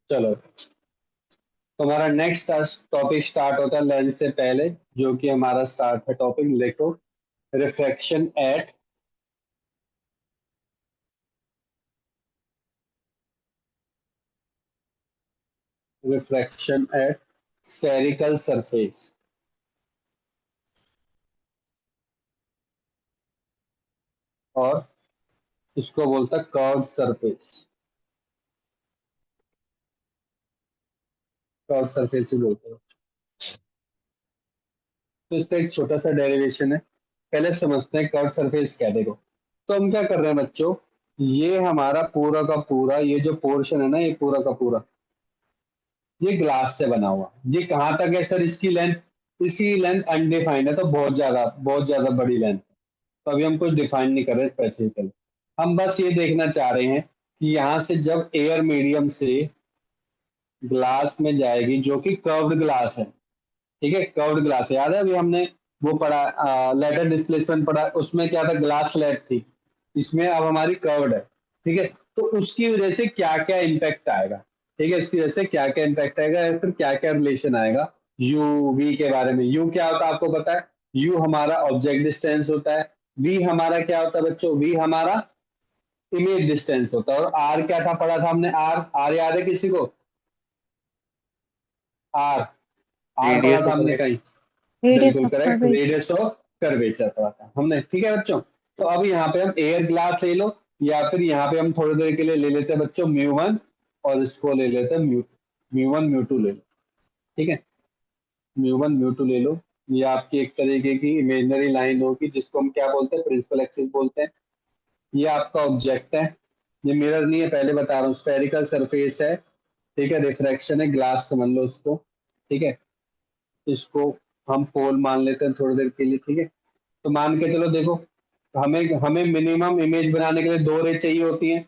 चलो, तो हमारा नेक्स्ट टॉपिक स्टार्ट होता है लेंस से पहले, जो कि हमारा स्टार्ट है टॉपिक, लिखो, रिफ्रैक्शन एट स्फेरिकल सरफेस, और इसको बोलता है कर्व सरफेस। कर्व सरफेस ही बोलते हैं। तो इसका एक छोटा सा डेरिवेशन है, पहले समझते हैं कर्व सरफेस क्या। देखो, तो हम क्या कर रहे हैं बच्चों, ये हमारा पूरा का पूरा ये जो पोर्शन है ना, ये पूरा का पूरा ये ग्लास से बना हुआ। ये कहाँ तक है सर इसकी लेंथ? इसकी लेंथ अनडिफाइंड है, तो बहुत ज्यादा बड़ी लेंथ। तो अभी हम कुछ डिफाइन नहीं कर रहे स्पेसिफिकली, हम बस ये देखना चाह रहे हैं कि यहाँ से जब एयर मीडियम से ग्लास में जाएगी, जो कि कर्व्ड ग्लास है, ठीक है, कर्व्ड ग्लास है, याद है अभी हमने वो पढ़ा, लेटर डिस्प्लेसमेंट पढ़ा, उसमें क्या था, ग्लास फ्लैट थी, इसमें अब हमारी कर्व्ड है, ठीक है। तो उसकी वजह से क्या क्या इम्पैक्ट आएगा, ठीक है, इसकी वजह से क्या क्या इम्पैक्ट आएगा या फिर क्या क्या रिलेशन आएगा यू वी के बारे में। यू क्या होता है आपको पता है, यू हमारा ऑब्जेक्ट डिस्टेंस होता है, वी हमारा क्या होता है बच्चों, वी हमारा इमेज डिस्टेंस होता है, और आर क्या था, पढ़ा था हमने, आर, आर याद है किसी को? आर, आर पढ़ा रेडियस था ऑफ हमने कहीं। रेडियस बिल्कुल of correct, curvature. Radius of curvature पढ़ा था हमने, ठीक है बच्चों। तो अब यहाँ पे हम एयर ग्लास ले लो, या फिर यहाँ पे हम थोड़ी देर के लिए ले लेते हैं बच्चों म्यू वन, और इसको ले लेते हैं म्यू वन म्यू टू ले लो, ठीक है, म्यू वन म्यू टू ले लो। ये आपकी एक तरीके की इमेजनरी लाइन होगी, जिसको हम क्या बोलते हैं, प्रिंसिपल एक्सिस बोलते हैं। ये आपका ऑब्जेक्ट है, ये मिरर नहीं है, पहले बता रहा हूँ, स्फेरिकल सरफेस है, ठीक है, रिफ्रैक्शन है, ग्लास समझ लो उसको, ठीक है। इसको हम पोल मान लेते हैं थोड़ी देर के लिए, ठीक है। तो मान के चलो, देखो, हमें हमें मिनिमम इमेज बनाने के लिए दो रे चाहिए होती हैं,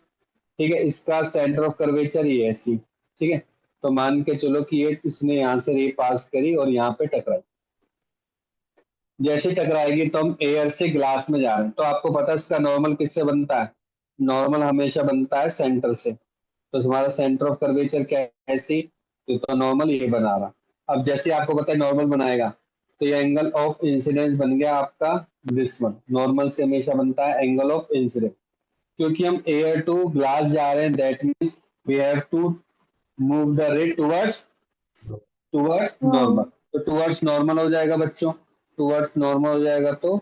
ठीक है। इसका सेंटर ऑफ कर्वेचर ये ऐसी, ठीक है। तो मान के चलो कि ये इसने यहाँ से रे पास करी और यहाँ पे टकराई, जैसे टकराएगी तो हम एयर से ग्लास में जा रहे हैं, तो आपको पता है इसका नॉर्मल किससे बनता है, नॉर्मल हमेशा बनता है सेंटर से। तो तुम्हारा सेंटर ऑफ कर्वेचर क्या है, ऐसी, तो नॉर्मल ये बना रहा। अब जैसे आपको पता है नॉर्मल बनाएगा, तो ये एंगल ऑफ इंसिडेंस बन गया आपका दिस वन, नॉर्मल से हमेशा बनता है एंगल ऑफ इंसिडेंस। क्योंकि हम एयर टू ग्लास जा रहे हैं, that means we have to move the ray towards towards normal. हाँ। तो टुवर्ड्स नॉर्मल हो जाएगा बच्चों, टुवर्ड्स नॉर्मल हो जाएगा, तो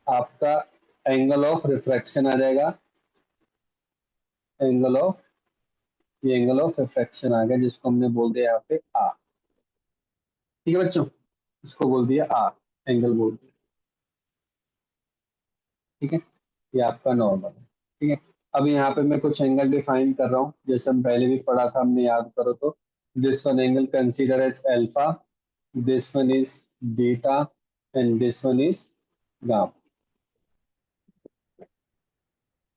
आपका एंगल ऑफ रिफ्रैक्शन आ जाएगा, एंगल ऑफ, ये एंगल ऑफ रिफ्रैक्शन आ गया, जिसको हमने बोल दिया यहाँ पे आर, ठीक है बच्चों, इसको बोल दिया आर, एंगल बोल दिया, ठीक है। ये आपका नॉर्मल है, ठीक है। अब यहाँ पे मैं कुछ एंगल डिफाइन कर रहा हूँ, जैसे हम पहले भी पढ़ा था, हमने याद करो तो, this one angle consider as alpha, this one is beta, and this one is gamma,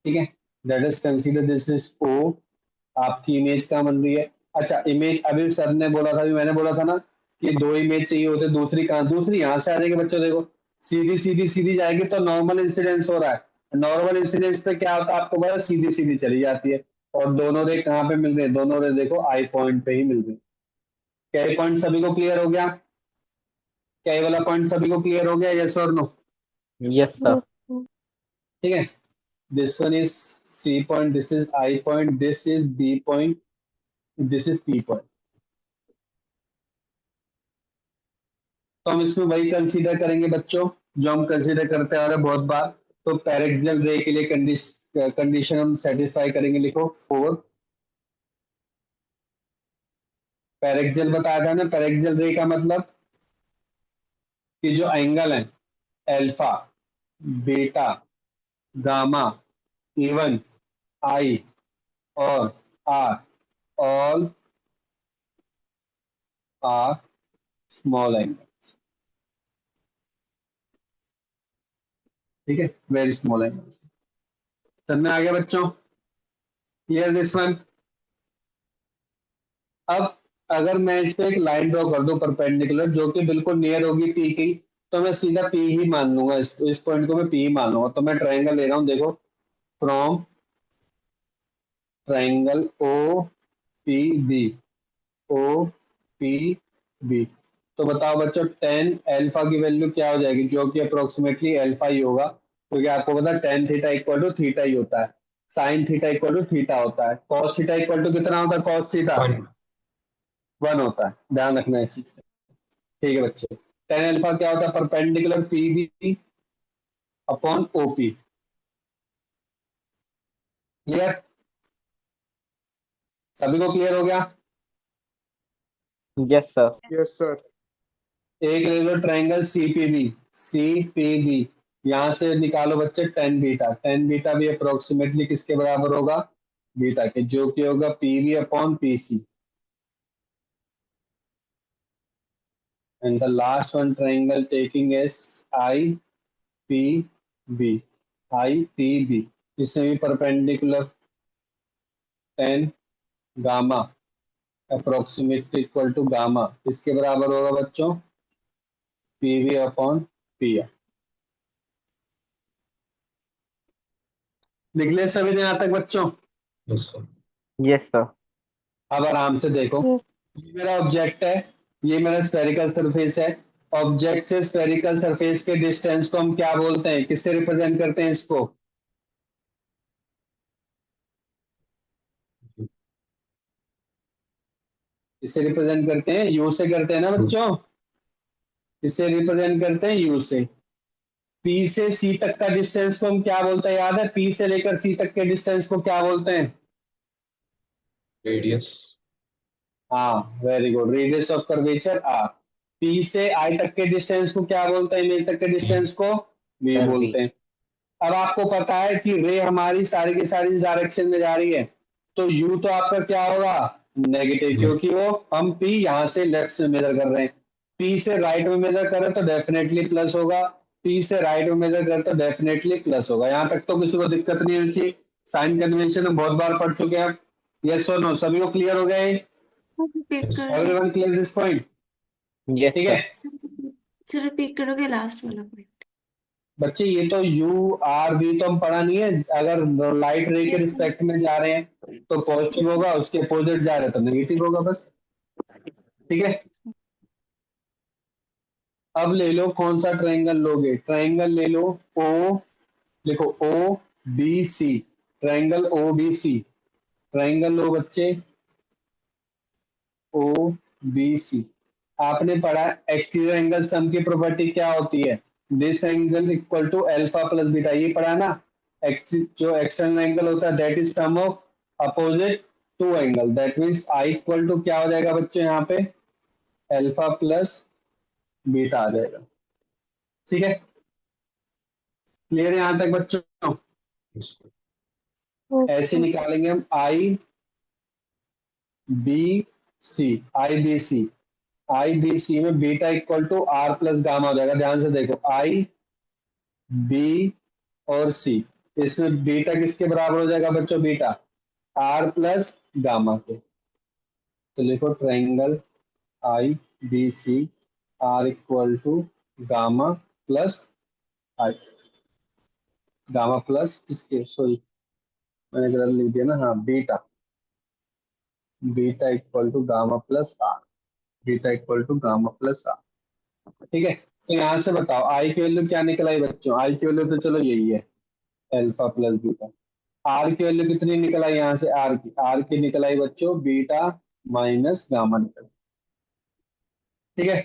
ठीक है। That is consider, this is O, आपकी इमेज कहाँ बन रही है। अच्छा, इमेज अभी सर ने बोला था, अभी मैंने बोला था ना कि दो इमेज चाहिए होते, दूसरी कहाँ, दूसरी यहाँ से आ जाएगी बच्चों, देखो, सीधी सीधी सीधी जाएगी, तो नॉर्मल इंसिडेंस हो रहा है, नॉर्मल इंसिडेंस पे क्या होता है आपको पता है, सीधी सीधी चली जाती है। और दोनों रे कहाँ पे मिल रहे हैं, दोनों रे देखो आई पॉइंट पे ही मिल रही है। क्या ये पॉइंट सभी को क्लियर हो गया? क्या ये वाला पॉइंट सभी को क्लियर हो गया, यस और नो? Yes sir. यस। ठीक है, this one is C point, this is I point, this is B point, this is P point. तो हम इसमें वही कंसीडर करेंगे बच्चों, जो हम कंसीडर करते आ रहे हैं बहुत बार। तो पैरेक्सियल रे के लिए कंडीशन हम सेटिस्फाई करेंगे, लिखो फोर। पैरेक्सियल बताया था ना, पैरेक्सियल रे का मतलब कि जो एंगल है, alpha, beta, gamma, even, I और R, all are small angle, ठीक है, वेरी स्मॉल एंगल। समझ में आ गया बच्चों? Clear this one? अब अगर मैं इस पे एक लाइन ड्रॉ कर दूं परपेंडिकुलर, जो कि बिल्कुल नियर होगी पी की, तो मैं सीधा पी ही मान लूंगा, इस पॉइंट को मैं पी ही मान लूंगा। तो मैं ट्रायंगल ले रहा हूं, देखो, from triangle O P B, O P B. तो बताओ बच्चों टेन अल्फा की वैल्यू क्या हो जाएगी, जो कि अप्रोक्सीमेटली अल्फा ही होगा, क्योंकि आपको पता है tan theta equal to theta ही होता है, sine theta equal to theta होता है, कॉस थीटा इक्वल टू कितना होता है, कॉस थीटा 1 होता है, ध्यान रखना है चीज। ठीक है बच्चे, टेन अल्फा क्या होता है, perpendicular P B upon O P. Clear, सभी को क्लियर हो गया। Yes sir. Yes sir. एक ले लो ट्राइंगल सीपीबी, सीपीबी, यहां से निकालो बच्चे टेन बीटा, टेन बीटा भी अप्रोक्सीमेटली किसके बराबर होगा, बीटा के, जो कि होगा PV upon PC. And the last one triangle taking S I P B, I P B, इसमें भी perpendicular tan gamma approximately equal to gamma, इसके बराबर होगा बच्चों पीवी अपॉन पी। लिख ले सभी ने यहाँ तक बच्चों। Yes sir. अब आराम से देखो, ये मेरा ऑब्जेक्ट है, ये मेरा स्फेरिकल सरफेस है, ऑब्जेक्ट से स्फेरिकल सरफेस के डिस्टेंस को हम क्या बोलते हैं, किससे रिप्रेजेंट करते हैं इसको, इससे रिप्रेजेंट करते हैं, यू से करते हैं ना बच्चों, इससे रिप्रेजेंट करते हैं यू से। पी से सी तक का डिस्टेंस को हम क्या बोलते हैं, याद है, पी से लेकर सी तक के डिस्टेंस को क्या बोलते हैं, रेडियस। हाँ very good, radius of curvature R. P से आई तक के डिस्टेंस को क्या बोलते हैं, इमेज तक के डिस्टेंस को वी सर बोलते हैं। अब आपको पता है कि रे हमारी सारी की सारी इस डायरेक्शन में जा रही है, तो यू तो आपका क्या होगा, नेगेटिव, क्योंकि वो हम पी यहाँ से लेफ्ट से मेजर कर रहे हैं, पी से राइट में मेजर करें तो डेफिनेटली प्लस होगा, पी से राइट में मेजर करें तो डेफिनेटली प्लस होगा। यहाँ तक तो किसी को दिक्कत नहीं होनी चाहिए, साइन कन्वेंशन में बहुत बार पढ़ चुके हैं। यस और नो, सभी को क्लियर हो गया, repeat everyone clear this point. Yes ठीक सर। है सर रिपीट करोगे लास्ट वाला पॉइंट। बच्चे, ये तो यू आर बी तो हम पढ़ा नहीं है, अगर लाइट रे के यस सर। रिस्पेक्ट में जा रहे हैं तो पॉजिटिव यस सर। होगा, उसके अपोजिट जा रहे हैं तो नेगेटिव होगा, बस। ठीक है, अब ले लो कौन सा ट्रायंगल लोगे, ट्रायंगल ले लो ओ, लिखो O B C, triangle O B C, triangle लो बच्चे ओ बी सी। आपने पढ़ा एक्सटीरियर एंगल सम की प्रॉपर्टी क्या होती है, this angle equal to alpha plus beta, ये पढ़ा ना। जो एक्सटर्नल एंगल होता है that is sum of opposite two angle, that means I equal to क्या हो जाएगा बच्चों, यहाँ पे अल्फा प्लस बीटा आ जाएगा। ठीक है, क्लियर है यहां तक बच्चों। ऐसे निकालेंगे हम I B C, I B C, I B C में beta equal to R plus gamma हो जाएगा। ध्यान से देखो, आई बी और सी, इसमें बीटा किसके बराबर हो जाएगा बच्चों, बीटा आर प्लस गामा के। तो लिखो triangle I B C R equal to gamma plus I, gamma plus किसके, सॉरी मैंने गलत लिख दिया ना, हाँ beta, beta equal to gamma plus R, beta equal to gamma plus R. ठीक है, तो यहाँ से बताओ आई की वैल्यू क्या निकल आई बच्चों, आई की वैल्यू तो चलो यही है अल्फा प्लस बीटा। आर की वैल्यू कितनी निकल आई यहाँ से, आर की निकल आई बच्चों बीटा माइनस गामा निकल। ठीक है,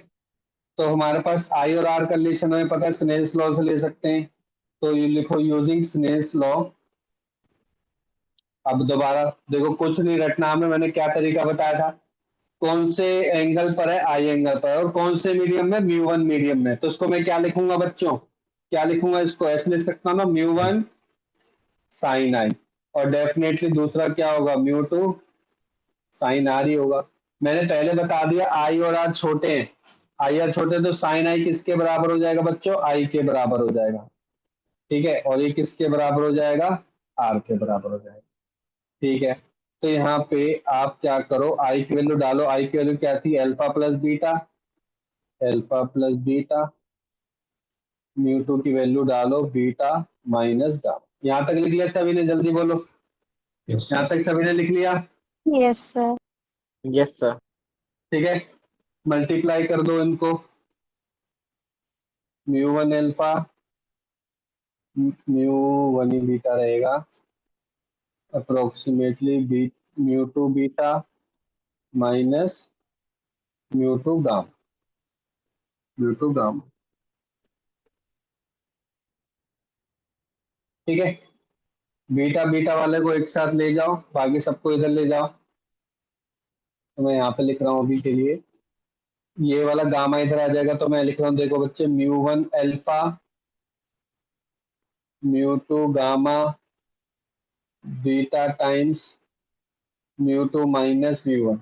तो हमारे पास आई और आर का रिलेशन हमें पता है, स्नेल्स लॉ से ले सकते हैं, तो ये लिखो यूजिंग स्नेल्स लॉ। अब दोबारा देखो, कुछ नहीं रटना हमें, मैंने क्या तरीका बताया था, कौन से एंगल पर है, आई एंगल पर है, और कौन से मीडियम में, म्यू वन मीडियम में, तो इसको मैं क्या लिखूंगा बच्चों, क्या लिखूंगा, इसको ऐसे लिख सकता हूँ ना, म्यू वन साइन आई, और डेफिनेटली दूसरा क्या होगा, म्यू टू साइन आर ही होगा। मैंने पहले बता दिया आई और आर छोटे हैं, आई आर छोटे, तो साइन आई किसके बराबर हो जाएगा बच्चों, आई के बराबर हो जाएगा। ठीक है, और ये किसके बराबर हो जाएगा, आर के बराबर हो जाएगा। ठीक है, तो यहाँ पे आप क्या करो, आई की वैल्यू डालो, आई की वैल्यू क्या थी, alpha plus beta, alpha plus beta, mu two की वैल्यू डालो बीटा माइनस गामा। यहाँ तक लिख लिया सभी ने, जल्दी बोलो, यहाँ तक सभी ने लिख लिया। Yes sir. Yes sir. ठीक है, मल्टीप्लाई कर दो इनको, म्यू 1 अल्फा म्यू 1 ही बीटा रहेगा, approximately mu 2 beta minus mu 2 gamma. ठीक है, बीटा बीटा वाले को एक साथ ले जाओ, बाकी सबको इधर ले जाओ, तो मैं यहाँ पे लिख रहा हूँ अभी के लिए, ये वाला गामा इधर आ जाएगा, तो मैं लिख रहा हूँ, देखो बच्चे, mu 1 alpha mu 2 gamma beta times mu 2 minus mu 1।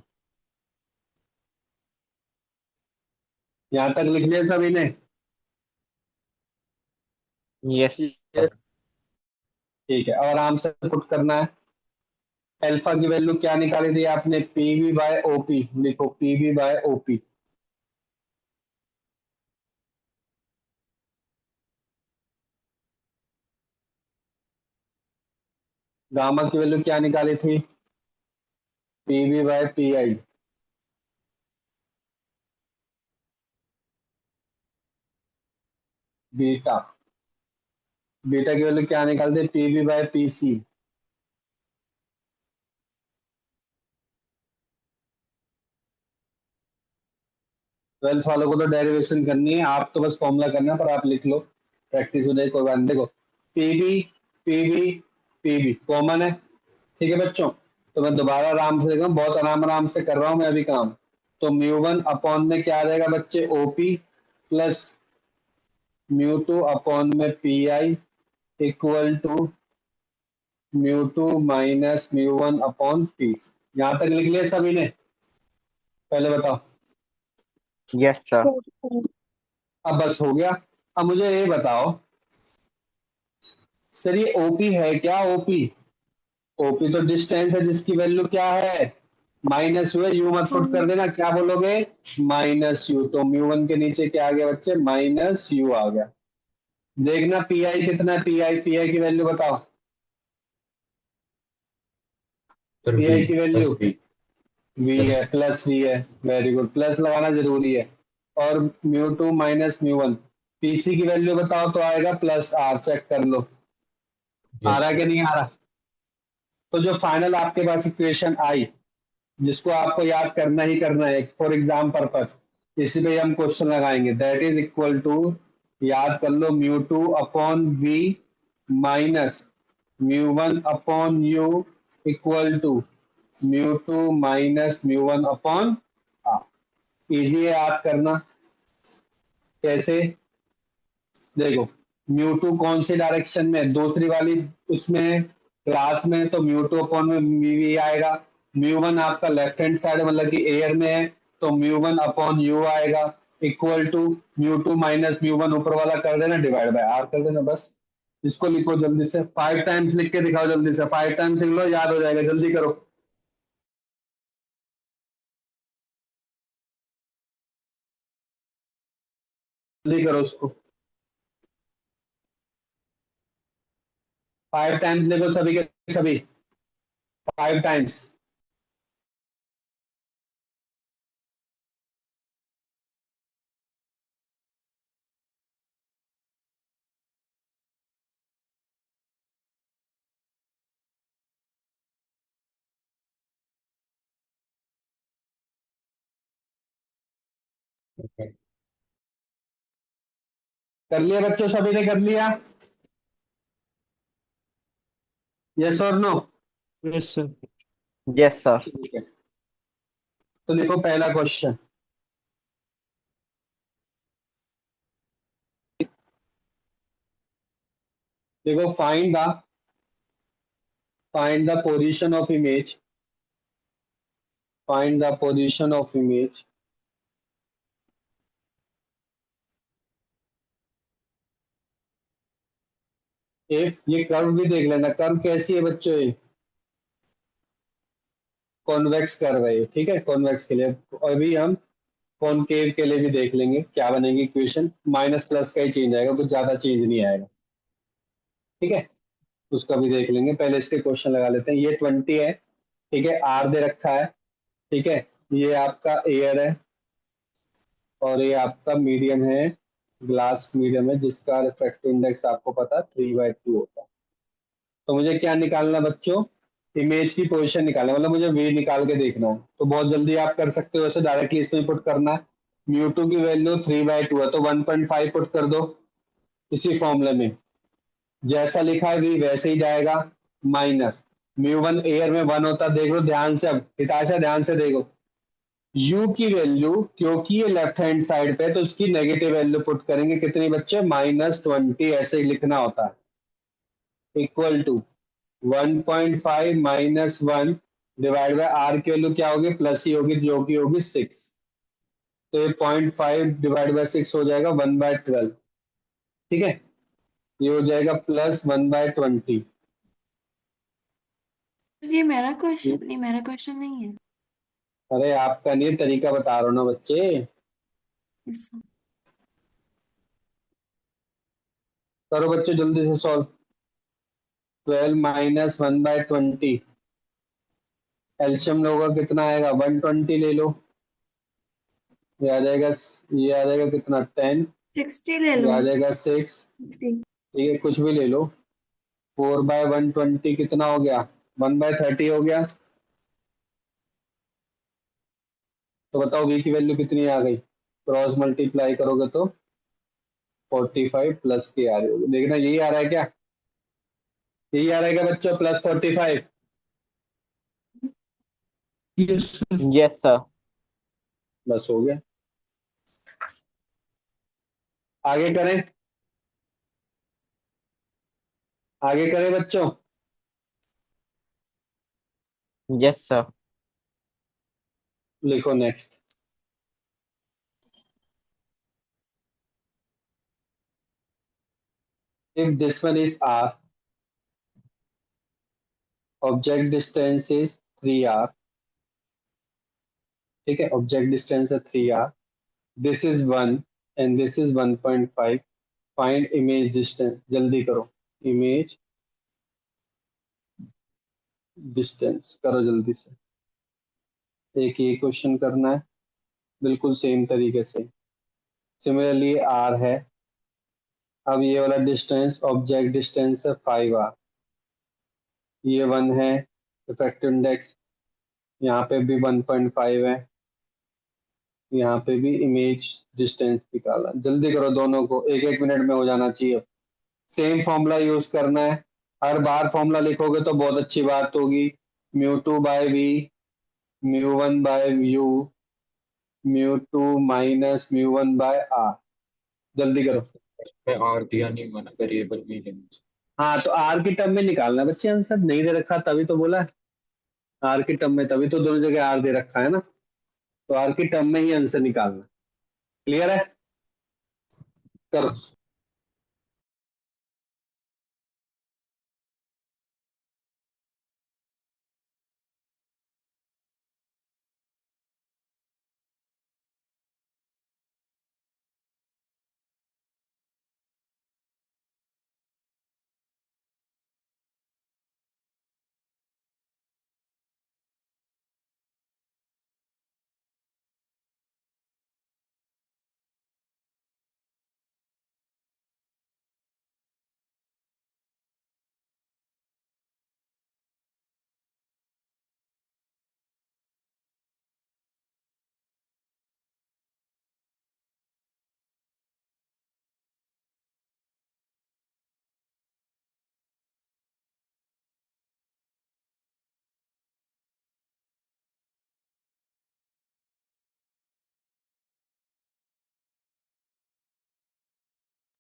यहाँ तक लिख लिया सभी ने? यस ये ठीक है, अब आराम से पुट करना है। अल्फा की वैल्यू क्या निकाली थी आपने? पीवी बाय ओपी, लिखो पीवी बाय ओपी। गामा की वैल्यू क्या निकाली थी? PV by P I. Beta, beta की वैल्यू क्या निकालते हैं? PV by P C. 12th वालों को तो डेरिवेशन करनी है, आप तो बस फॉर्मूला करना है, पर आप लिख लो, प्रैक्टिस हो जाए, कोई बात नहीं। देखो, पीवी पीवी पीवी कॉमन है, ठीक है बच्चों। तो मैं दोबारा आराम से देखा, बहुत आराम आराम से कर रहा हूं मैं अभी काम। तो म्यू 1 अपॉन में क्या आ जाएगा बच्चे? ओपी प्लस म्यू 2 अपॉन में P I equal to mu 2 minus mu 1 upon P C. यहां तक लिख लिया सभी ने? पहले बताओ। Yes sir. अब बस हो गया। अब मुझे ये बताओ सर, ये ओपी है क्या? ओपी, ओपी तो डिस्टेंस है जिसकी वैल्यू क्या है? माइनस हुए, यू मत पुट कर देना, क्या बोलोगे? Minus you. तो म्यू 1 के नीचे क्या आ गया बच्चे? माइनस यू आ गया। देखना पी आई कितना है, पी आई की वैल्यू बताओ, सर पी बी आई की value plus B V plus है, प्लस वी है, वेरी गुड, प्लस लगाना जरूरी है। और म्यू 2 माइनस म्यू 1, पीसी की वैल्यू बताओ, तो आएगा प्लस आर, चेक कर लो आ यस रहा है सर। कि नहीं आ रहा। तो जो फाइनल आपके पास इक्वेशन आई, जिसको आपको याद करना ही करना है फॉर एग्जाम पर्पस, इसी पे हम क्वेश्चन लगाएंगे, दैट इज इक्वल टू, याद कर लो, mu 2 upon we minus mu 1 upon you equal to mu 2 minus mu 1 upon r. Easy है याद करना। कैसे? देखो, म्यू 2 कौन सी डायरेक्शन में? दूसरी वाली उसमें क्लास में, तो म्यू 2 अपॉन में वी आएगा। म्यू 1 आपका लेफ्ट हैंड साइड मतलब कि एयर में है, तो म्यू 1 अपॉन यू आएगा equal to mu 2 minus mu 1, ऊपर वाला कर देना, डिवाइड बाय आर कर देना, बस। इसको लिखो जल्दी से, 5 टाइम्स लिख के दिखाओ, जल्दी से 5 टाइम्स लिख लो, याद हो जाएगा, जल्दी करो, जल्दी करो उसको। 5 टाइम्स लिखो सभी के सभी, 5 टाइम्स। कर लिया बच्चों, सभी ने कर लिया? यस और no? Yes sir. Yes sir. ठीक है, तो देखो पहला क्वेश्चन, देखो, find the position of image, find the position of image if, ये कर्व भी देख लेना, कर्व कैसी है बच्चों? ये कॉन्वेक्स कर्व है ये, ठीक है, कॉन्वेक्स के लिए। अभी हम कॉनकेव के लिए भी देख लेंगे क्या बनेगी इक्वेशन, माइनस प्लस का ही चेंज आएगा, कुछ ज्यादा चेंज नहीं आएगा, ठीक है, उसका भी देख लेंगे। पहले इसके क्वेश्चन लगा लेते हैं। ये 20 है, ठीक है, आर दे रखा है, ठीक है, ये आपका एयर है और ये आपका मीडियम है, ग्लास मीडियम है, जिसका रिफ्रैक्टिव इंडेक्स आपको पता है 3/2 होता है। तो मुझे क्या निकालना है बच्चों, इमेज की पोजीशन निकालना है, मतलब मुझे वे निकाल के देखना है। तो बहुत जल्दी आप कर सकते हो, वैसे डायरेक्टली इसमें पुट करना है। म्यू2 की वैल्यू 3/2 है तो 1.5 पुट कर दो इसी फॉर्मूले में, जैसा लिखा है वी वैसे ही जाएगा, माइनस म्यू1 एयर में 1 होता, देख लो ध्यान से, अब हिताशा ध्यान से देखो, u की वैल्यू क्योंकि ये लेफ्ट हैंड साइड पे है तो उसकी नेगेटिव वैल्यू पुट करेंगे, कितनी बच्चे, -20, ऐसे ही लिखना होता है, equal to 1.5 minus 1 divide by R की वैल्यू क्या होगी, प्लस ही होगी, जो की होगी 6। तो ये 0.5 डिवाइड बाय 6 हो जाएगा 1/12। ठीक है, ये हो जाएगा प्लस 1/20। ये मेरा क्वेश्चन नहीं, मेरा क्वेश्चन नहीं है। अरे आपका नहीं, तरीका बता रहा हूँ ना बच्चे, ऐसा। करो बच्चे जल्दी से सॉल्व। 12 माइनस 1/20, एल्शियम लोगा कितना आएगा, 120 ले लो, ये आ जाएगा, ये आ जाएगा कितना 10, 60 ले ये लो। आ जाएगा 6। 60। ठीक है, कुछ भी ले लो। 4/120 कितना हो गया, 1/30 हो गया। तो बताओ v की वैल्यू कितनी आ गई, क्रॉस मल्टीप्लाई करोगे तो 45 प्लस की आ रही होगी, देखना यही आ रहा है क्या, यही आ रहा है क्या बच्चों, +45, Yes, sir. Yes, sir. बस हो गया। आगे करें, आगे करें बच्चों, Yes, sir. लिखो next. If this one is r, object distance is 3r, ठीक है, ऑब्जेक्ट डिस्टेंस है 3r, this is 1 and this is 1.5, find image distance, जल्दी करो, इमेज डिस्टेंस करो जल्दी से, एक ये क्वेश्चन करना है बिल्कुल सेम तरीके से। सिमिलरली आर है, अब ये वाला डिस्टेंस ऑब्जेक्ट डिस्टेंस है 5r, ये 1 है, इफेक्टिव इंडेक्स यहाँ पे भी 1.5 है, यहाँ पे भी इमेज डिस्टेंस निकाला, जल्दी करो, दोनों को एक एक मिनट में हो जाना चाहिए। सेम फॉर्मूला यूज करना है, हर बार फॉर्मूला लिखोगे तो बहुत अच्छी बात होगी, म्यू2/v, म्यू1/u, म्यू2 माइनस म्यू1/r, जल्दी करो। मैं आर दिया नहीं हुआ ना, वेरिएबल में लेंगे। हाँ तो आर की टर्म में निकालना है बच्चे, आंसर नहीं दे रखा तभी तो बोला, आर की टर्म में, तभी तो दोनों जगह आर दे रखा है ना, तो आर की टर्म में ही आंसर निकालना। क्लियर है, करो।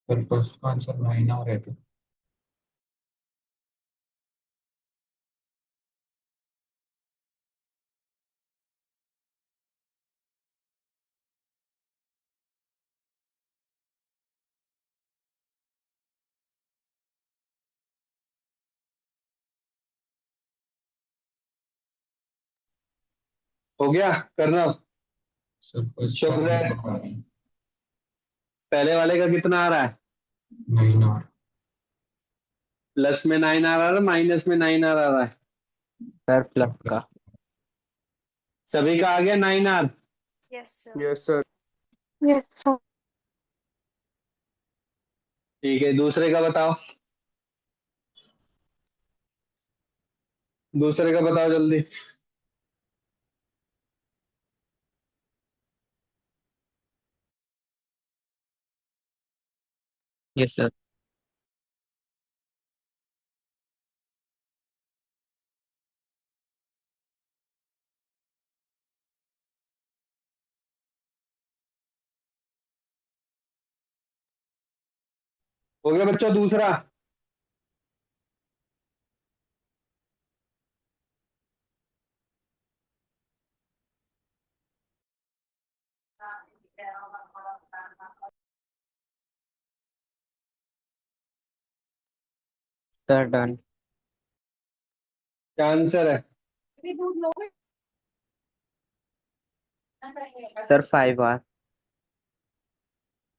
पर फर्स्ट का आंसर 9 आ रहा था। हो गया करना, सर फर्स्ट का शुक्र 9 है। आ रहा है। पहले वाले का कितना आ रहा है, 9 आ रहा है। प्लस में 9 आ रहा है, माइनस में 9 आ रहा है, Sir, plus का. सभी का आ गया 9R? Yes, sir. Yes, sir. Yes, sir. ठीक है, दूसरे का बताओ, दूसरे का बताओ जल्दी। Yes, sir. हो गया बच्चों दूसरा? Sir, done. क्या आंसर है? Sir, 5R.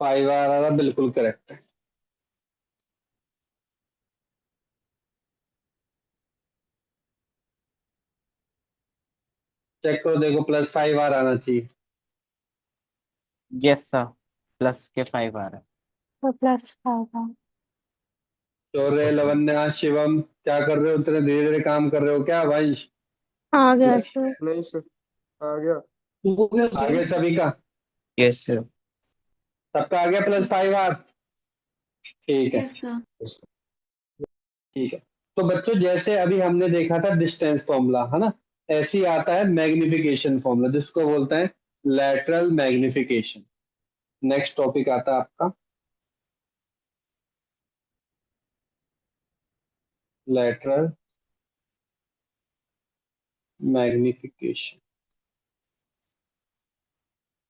5R आ रहा, बिल्कुल करेक्ट है। चेक करो, देखो +5R आना चाहिए। Yes, sir. Plus के 5R है। So +5R. शौर्य, लवन्या, शिवम, क्या कर रहे हो? इतने धीरे धीरे काम कर रहे हो क्या? वंश, आ गया Yes. sir. नहीं सर, आ गया। आगे सभी का? Yes, sir. सबका आ गया +5R? ठीक है, यस सर। ठीक है। तो बच्चों जैसे अभी हमने देखा था डिस्टेंस फॉर्मूला, है ना, ऐसे ही आता है मैग्निफिकेशन फॉर्मूला, जिसको बोलते हैं लैटरल मैग्निफिकेशन। नेक्स्ट टॉपिक आता है आपका लैटरल मैग्निफिकेशन।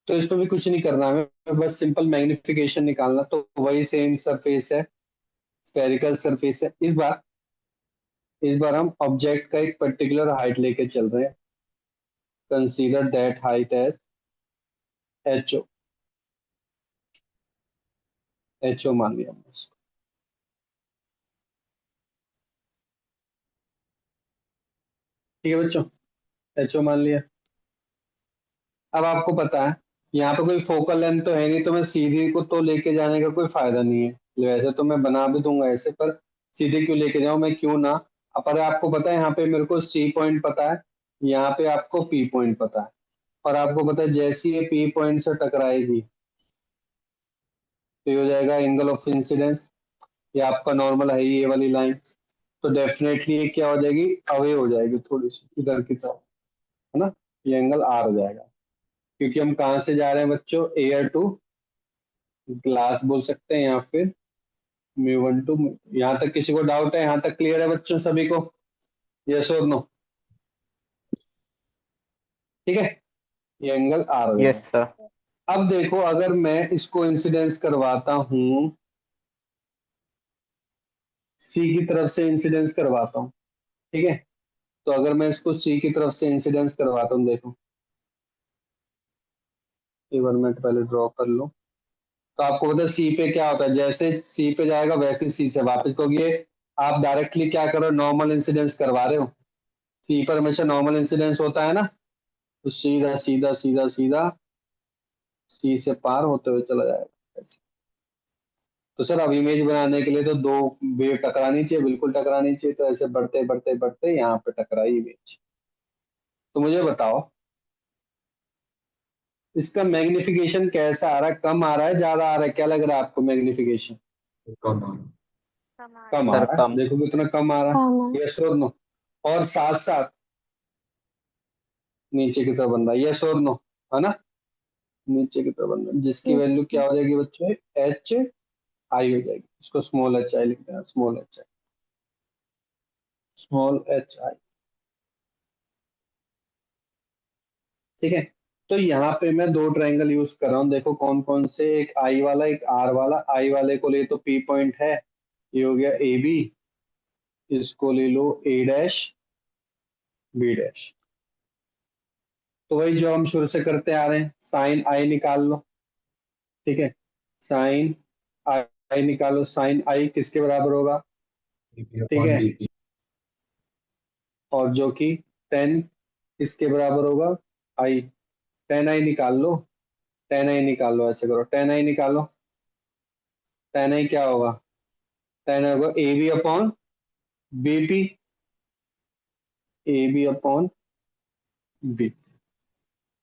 तो इसमें भी कुछ नहीं करना है, बस सिंपल मैग्निफिकेशन निकालना। तो वही सेम सरफेस है, स्फेरिकल सरफेस है। इस बार हम ऑब्जेक्ट का एक पर्टिकुलर हाइट लेके चल रहे हैं। Consider that height as HO। HO मान लिया हमने इसको। ठीक है बच्चों, HO मान लिया। अब आपको पता है यहाँ पे कोई फोकल लेंथ तो है नहीं, तो मैं सीधी को तो लेके जाने का कोई फायदा नहीं है। वैसे तो मैं बना भी दूंगा ऐसे, पर सीधे क्यों लेके जाऊं मैं, क्यों ना। पर आपको पता है यहाँ पे मेरे को C पॉइंट पता है, यहाँ पे आपको P पॉइंट पता है, और आपको पता है जैसी ये P पॉइंट से टकराएगी तो ये हो जाएगा एंगल ऑफ इंसिडेंस। ये आपका नॉर्मल है ये वाली लाइन, तो डेफिनेटली ये क्या हो जाएगी, अवे हो जाएगी थोड़ी सी इधर की तरफ, है ना। ये एंगल R हो जाएगा, क्योंकि हम कहाँ से जा रहे हैं बच्चों, एयर टू ग्लास बोल सकते हैं, या फिर μ1 टू। यहाँ तक किसी को डाउट है? यहाँ तक क्लियर है बच्चों सभी को? यस और नो? ठीक है, ये एंगल R हो Yes, जाएगा। sir. अब देखो, अगर मैं इसको इंसिडेंस करवाता हूँ, C की तरफ से इंसिडेंस करवाता हूँ, ठीक है। तो अगर मैं इसको C की तरफ से इंसिडेंस करवाता हूँ, देखो एक बार मैं पहले ड्रॉ कर लूँ। तो आपको पता है सी पे क्या होता है, जैसे सी पे जाएगा वैसे सी से वापस, क्योंकि ये आप डायरेक्टली क्या कर रहे हो, नॉर्मल इंसिडेंस करवा रहे हो। सी पर हमेशा नॉर्मल इंसिडेंस होता है ना, तो सीधा सीधा सीधा सीधा सी से पार होते हुए चला जाएगा ऐसे। तो सर अब इमेज बनाने के लिए तो दो वेव टकरानी चाहिए, बिल्कुल टकरानी चाहिए, तो ऐसे बढ़ते बढ़ते बढ़ते यहाँ पे टकराई इमेज। तो मुझे बताओ इसका मैग्निफिकेशन कैसा आ रहा है, कम आ रहा है, ज्यादा आ रहा है, क्या लग रहा है आपको मैग्निफिकेशन? Come on. कम आ Sir, रहा है, कम. देखो कितना कम आ रहा कम है। है। यस और नो? और साथ साथ नीचे की तरफ बन रहा है, यस और नो, है ना। नीचे की तरफ बन रहा है, जिसकी Yes, वैल्यू sir. क्या हो जाएगी बच्चों, HI हो जाएगी। इसको स्मॉल HI लिखते हैं, स्मॉल HI। ठीक है, तो यहाँ पे मैं दो ट्रायंगल यूज कर रहा हूँ, देखो कौन कौन से, एक I वाला एक R वाला। I वाले को ले तो P पॉइंट है, ये हो गया AB, इसको ले लो A' B'। तो वही जो हम शुरू से करते आ रहे हैं, साइन आई निकाल लो। ठीक है, साइन आई निकालो। साइन आई किसके बराबर होगा, DP ठीक upon है, DP। और जो कि 10 किसके बराबर होगा, आई, टेन आई निकाल लो, टेन आई निकाल लो, ऐसे करो, टेन आई निकालो, टेन आई क्या होगा, टेन आई होगा A B upon B P, A B upon B,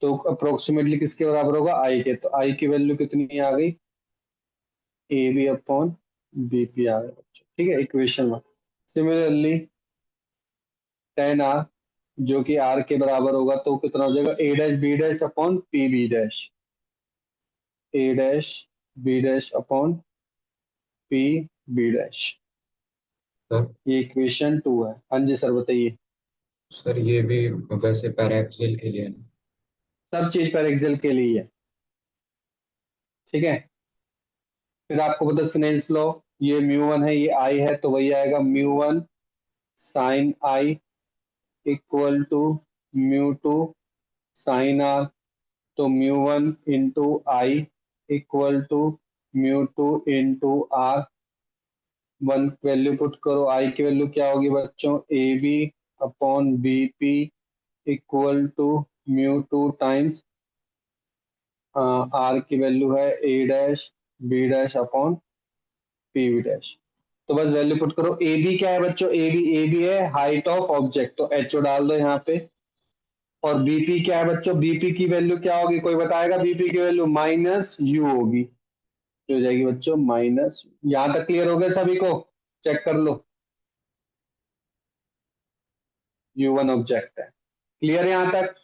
तो अप्रोक्सीमेटली किसके बराबर होगा, आई के, तो आई की वैल्यू कितनी आ गई, A B upon B P आ गया बच्चों, ठीक है, equation one. Similarly tan r जो कि आर के बराबर होगा तो कितना हो जाएगा, A dash B dash upon P B dash, A dash B dash upon P B dash, sir ये इक्वेशन टू है। हाँ जी सर बताइए। सर ये भी वैसे पैराक्सिल के लिए है ना? सब चीज पर एक्सेल के लिए है, ठीक है। फिर आपको पता स्नेल्स लॉ, ये म्यू वन है, ये आई है, तो वही आएगा mu one sine i equal to mu two sine r, तो mu one into i equal to mu two into r, one value put करो, आई की वैल्यू क्या होगी बच्चों, A B upon B P equal to mu two times r की value है A dash B dash upon P V dash. तो बस value put करो, ए बी क्या है बच्चों, ए बी है हाइट ऑफ ऑब्जेक्ट, तो एच ओ डाल दो यहाँ पे, और बीपी क्या है बच्चों, बीपी की वैल्यू क्या होगी, कोई बताएगा, बीपी की वैल्यू माइनस यू होगी, जो हो जाएगी बच्चों माइनस। यहां तक क्लियर हो गया सभी को, चेक कर लो, यू वन ऑब्जेक्ट है, क्लियर यहां तक।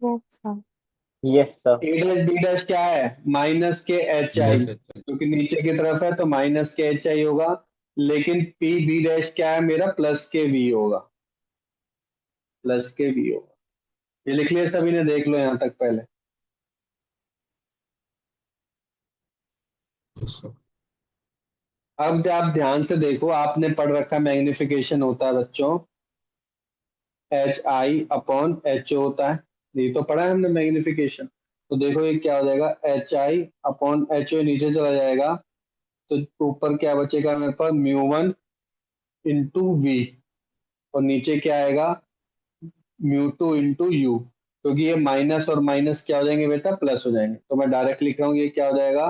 Yes, sir. Yes, sir. ए डैश बी डैश क्या है, माइनस के एच आई, यस सर। क्योंकि नीचे की तरफ है तो माइनस के एच आई होगा, लेकिन पी बी डैश क्या है मेरा, प्लस के वी होगा, प्लस के वी होगा। ये लिख लिया सभी ने, देख लो यहां तक पहले। Yes sir. अब आप ध्यान से देखो, आपने पढ़ रखा मैग्निफिकेशन होता है बच्चों, H I upon H O होता है, ये तो पढ़ा है हमने मैग्निफिकेशन। तो देखो ये क्या हो जाएगा, H I upon H O नीचे चला जाएगा, तो ऊपर क्या बचेगा मेरे पास, म्यू वन इंटू वी, और नीचे क्या आएगा, म्यू टू इंटू यू, क्योंकि ये माइनस और माइनस क्या हो जाएंगे बेटा, प्लस हो जाएंगे, तो मैं डायरेक्ट लिख रहा हूँ, ये क्या हो जाएगा,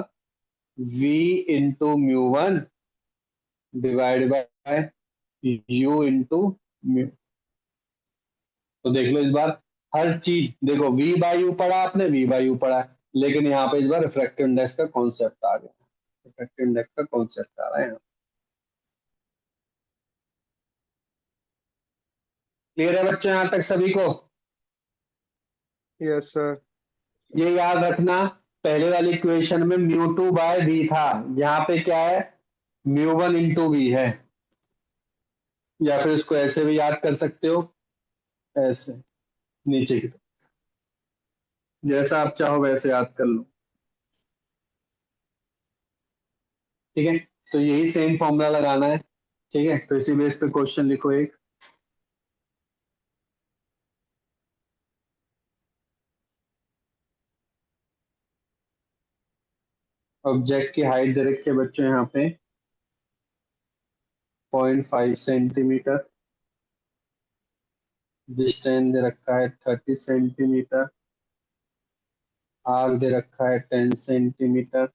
v into mu one divide by you into mu. तो देख लो इस बार हर चीज देखो, v बाई यू पढ़ा आपने, v बाई यू पढ़ा है, लेकिन यहाँ पे इस बार रिफ्रैक्टिव इंडेक्स का कॉन्सेप्ट आ गया, रिफ्रैक्टिव इंडेक्स का कॉन्सेप्ट आ रहा है यहाँ। क्लियर है बच्चों यहाँ तक सभी को। Yes sir. ये याद रखना, पहले वाली इक्वेशन में म्यू टू बाय वी था, यहाँ पे क्या है, म्यू वन इंटू वी है, या फिर इसको ऐसे भी याद कर सकते हो, ऐसे नीचे की तरफ, जैसा आप चाहो वैसे याद कर लो, ठीक है। तो यही सेम फॉर्मूला लगाना है, ठीक है। तो इसी बेस पे क्वेश्चन लिखो एक, ऑब्जेक्ट की हाइट दे रखी है बच्चों यहाँ पे 0.5 सेंटीमीटर, डिस्टेंस दे रखा है 30 सेंटीमीटर, आर दे रखा है 10 सेंटीमीटर,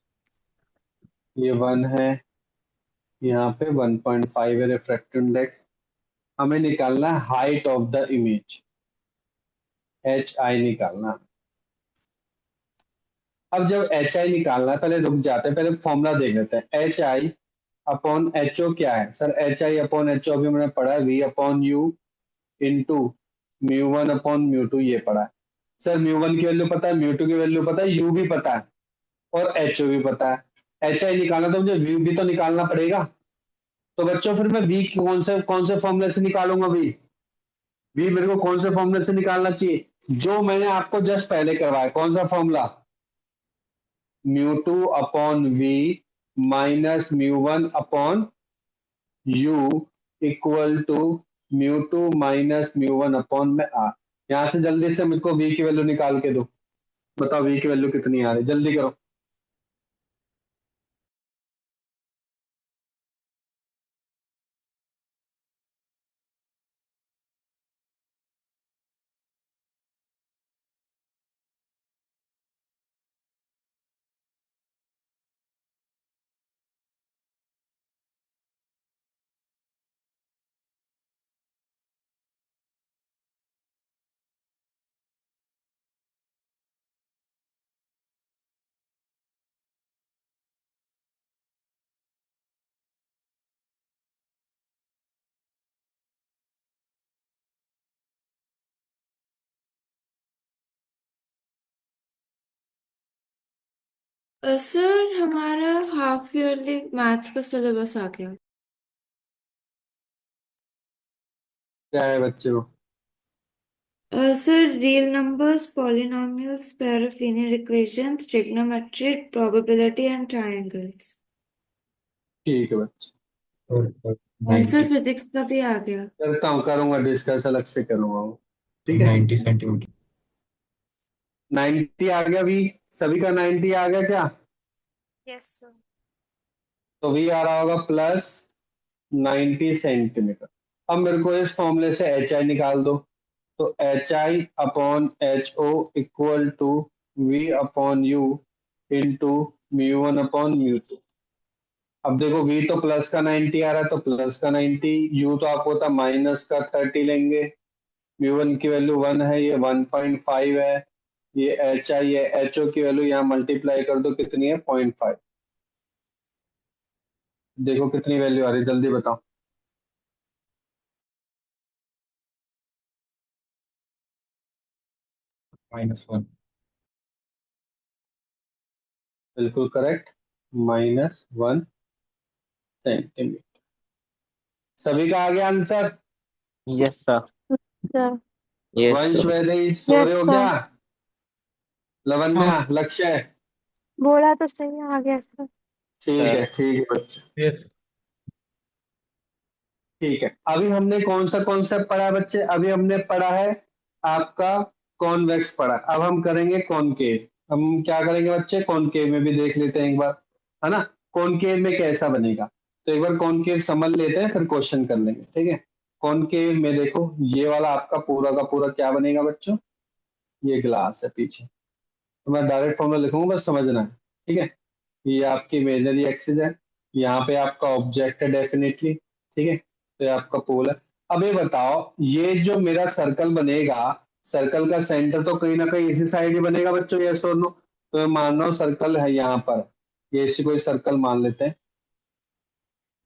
ये 1 है, यहाँ पे 1.5 है रिफ्रैक्टिव इंडेक्स। हमें निकालना है height of the image, H I निकालना है। अब जब एच आई निकालना है, पहले रुक जाते हैं, पहले फॉर्मूला देख लेते हैं, H I upon H O क्या है sir, H I upon H O अभी मैंने पढ़ा है, V upon U into mu one upon mu two, ये पढ़ा है सर। म्यू वन की वैल्यू पता है, म्यू टू की वैल्यू पता है, यू भी पता है, और एच ओ भी पता है। एच आई निकालना तो मुझे वी भी तो निकालना पड़ेगा, तो बच्चों फिर मैं वी कौन से फॉर्मूले से निकालूंगा, वी मेरे को कौन से फॉर्मूले से निकालना चाहिए, जो मैंने आपको जस्ट पहले करवाया, कौन सा formula, mu two upon we minus mu one upon you equal to mu two minus mu one upon में आर। यहां से जल्दी से मुझको वी की वैल्यू निकाल के दो, बताओ वी की वैल्यू कितनी आ रही है, जल्दी करो। सर हमारा हाफ ईयरली मैथ्स का सिलेबस आ गया। क्या है बच्चों? Sir real numbers, polynomials, pair of linear equations, trigonometry, probability and triangles. ठीक है बच्चे, और सर 90 फिजिक्स का भी आ गया। करता हूँ, करूंगा डिस्कस, अलग से करूंगा वो। ठीक है, 90 सेंटीमीटर 90 आ गया भी, सभी का 90 आ गया क्या? Yes sir. तो वी आ रहा होगा प्लस 90 सेंटीमीटर। अब मेरे को इस फॉर्मूले से एच आई निकाल दो। तो H I upon H O equal to V upon U into mu one upon mu two. अब देखो v तो प्लस का 90 आ रहा है, तो प्लस का 90, u तो आपको होता माइनस का 30 लेंगे, म्यू वन की वैल्यू 1 है, ये 1.5 है, ये एच आई है, एच ओ की वैल्यू यहाँ मल्टीप्लाई कर दो, कितनी है 0.5। देखो कितनी वैल्यू आ रही है, जल्दी बताओ। -1 बिल्कुल करेक्ट, -1 सेंटीमीटर। सभी का आ गया answer? Yes sir. Sir. Yes वंश सर। वैदेही सो यस रहे हो क्या? सर। लवन्या, लक्ष्य? बोला तो सही आ गया सर। सर ठीक है बच्चे, Yes. ठीक है। अभी हमने कौन सा कॉन्सेप्ट पढ़ा है बच्चे? अभी हमने पढ़ा है आपका कॉन्वेक्स पढ़ा। अब हम करेंगे कॉनकेव। हम क्या करेंगे बच्चे? कॉनकेव में भी देख लेते हैं एक बार, है ना, कॉनकेव में कैसा बनेगा। तो एक बार कॉनकेव समझ लेते हैं, फिर क्वेश्चन कर लेंगे। ठीक है, कॉनकेव में देखो ये वाला आपका पूरा का पूरा क्या बनेगा बच्चों? ये ग्लास है पीछे, तो मैं डायरेक्ट फॉर्मूला लिखूंगा, बस समझना है। ठीक है, ये आपकी इमेजिनरी एक्सिस है, यहाँ पे आपका ऑब्जेक्ट है डेफिनेटली। ठीक है, तो ये आपका पोल है। अब ये बताओ, ये जो मेरा सर्कल बनेगा, सर्कल का सेंटर तो कहीं ना कहीं इसी साइड ही बनेगा बच्चों, यस और नो? तो मैं मान रहा हूँ सर्कल है यहाँ पर, ये इसी कोई सर्कल मान लेते हैं।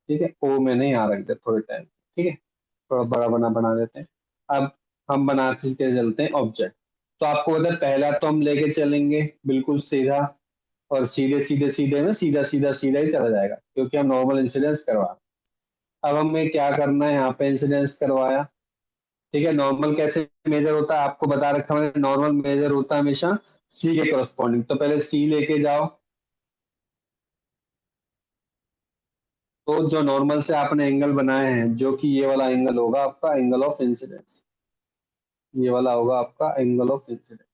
ठीक है, ओ मैंने यहाँ रख दिया थोड़े टाइम। ठीक है, थोड़ा बड़ा बना देते हैं। अब हम बनाते के चलते हैं ऑब्जेक्ट। तो आपको पता है, पहला तो हम लेके चलेंगे बिल्कुल सीधा, और सीधे सीधे सीधे में सीधा सीधा सीधा ही चला जाएगा, क्योंकि हम नॉर्मल इंसिडेंस करवा। अब हमें क्या करना है, यहाँ पे इंसिडेंस करवाया। ठीक है, नॉर्मल कैसे मेजर होता है आपको बता रखा है मैंने, नॉर्मल मेजर होता है हमेशा सी के करस्पॉन्डिंग। तो पहले सी लेके जाओ, तो जो नॉर्मल से आपने एंगल बनाए हैं, जो कि ये वाला एंगल होगा आपका एंगल ऑफ इंसिडेंस, ये वाला होगा आपका एंगल ऑफ इंसिडेंस।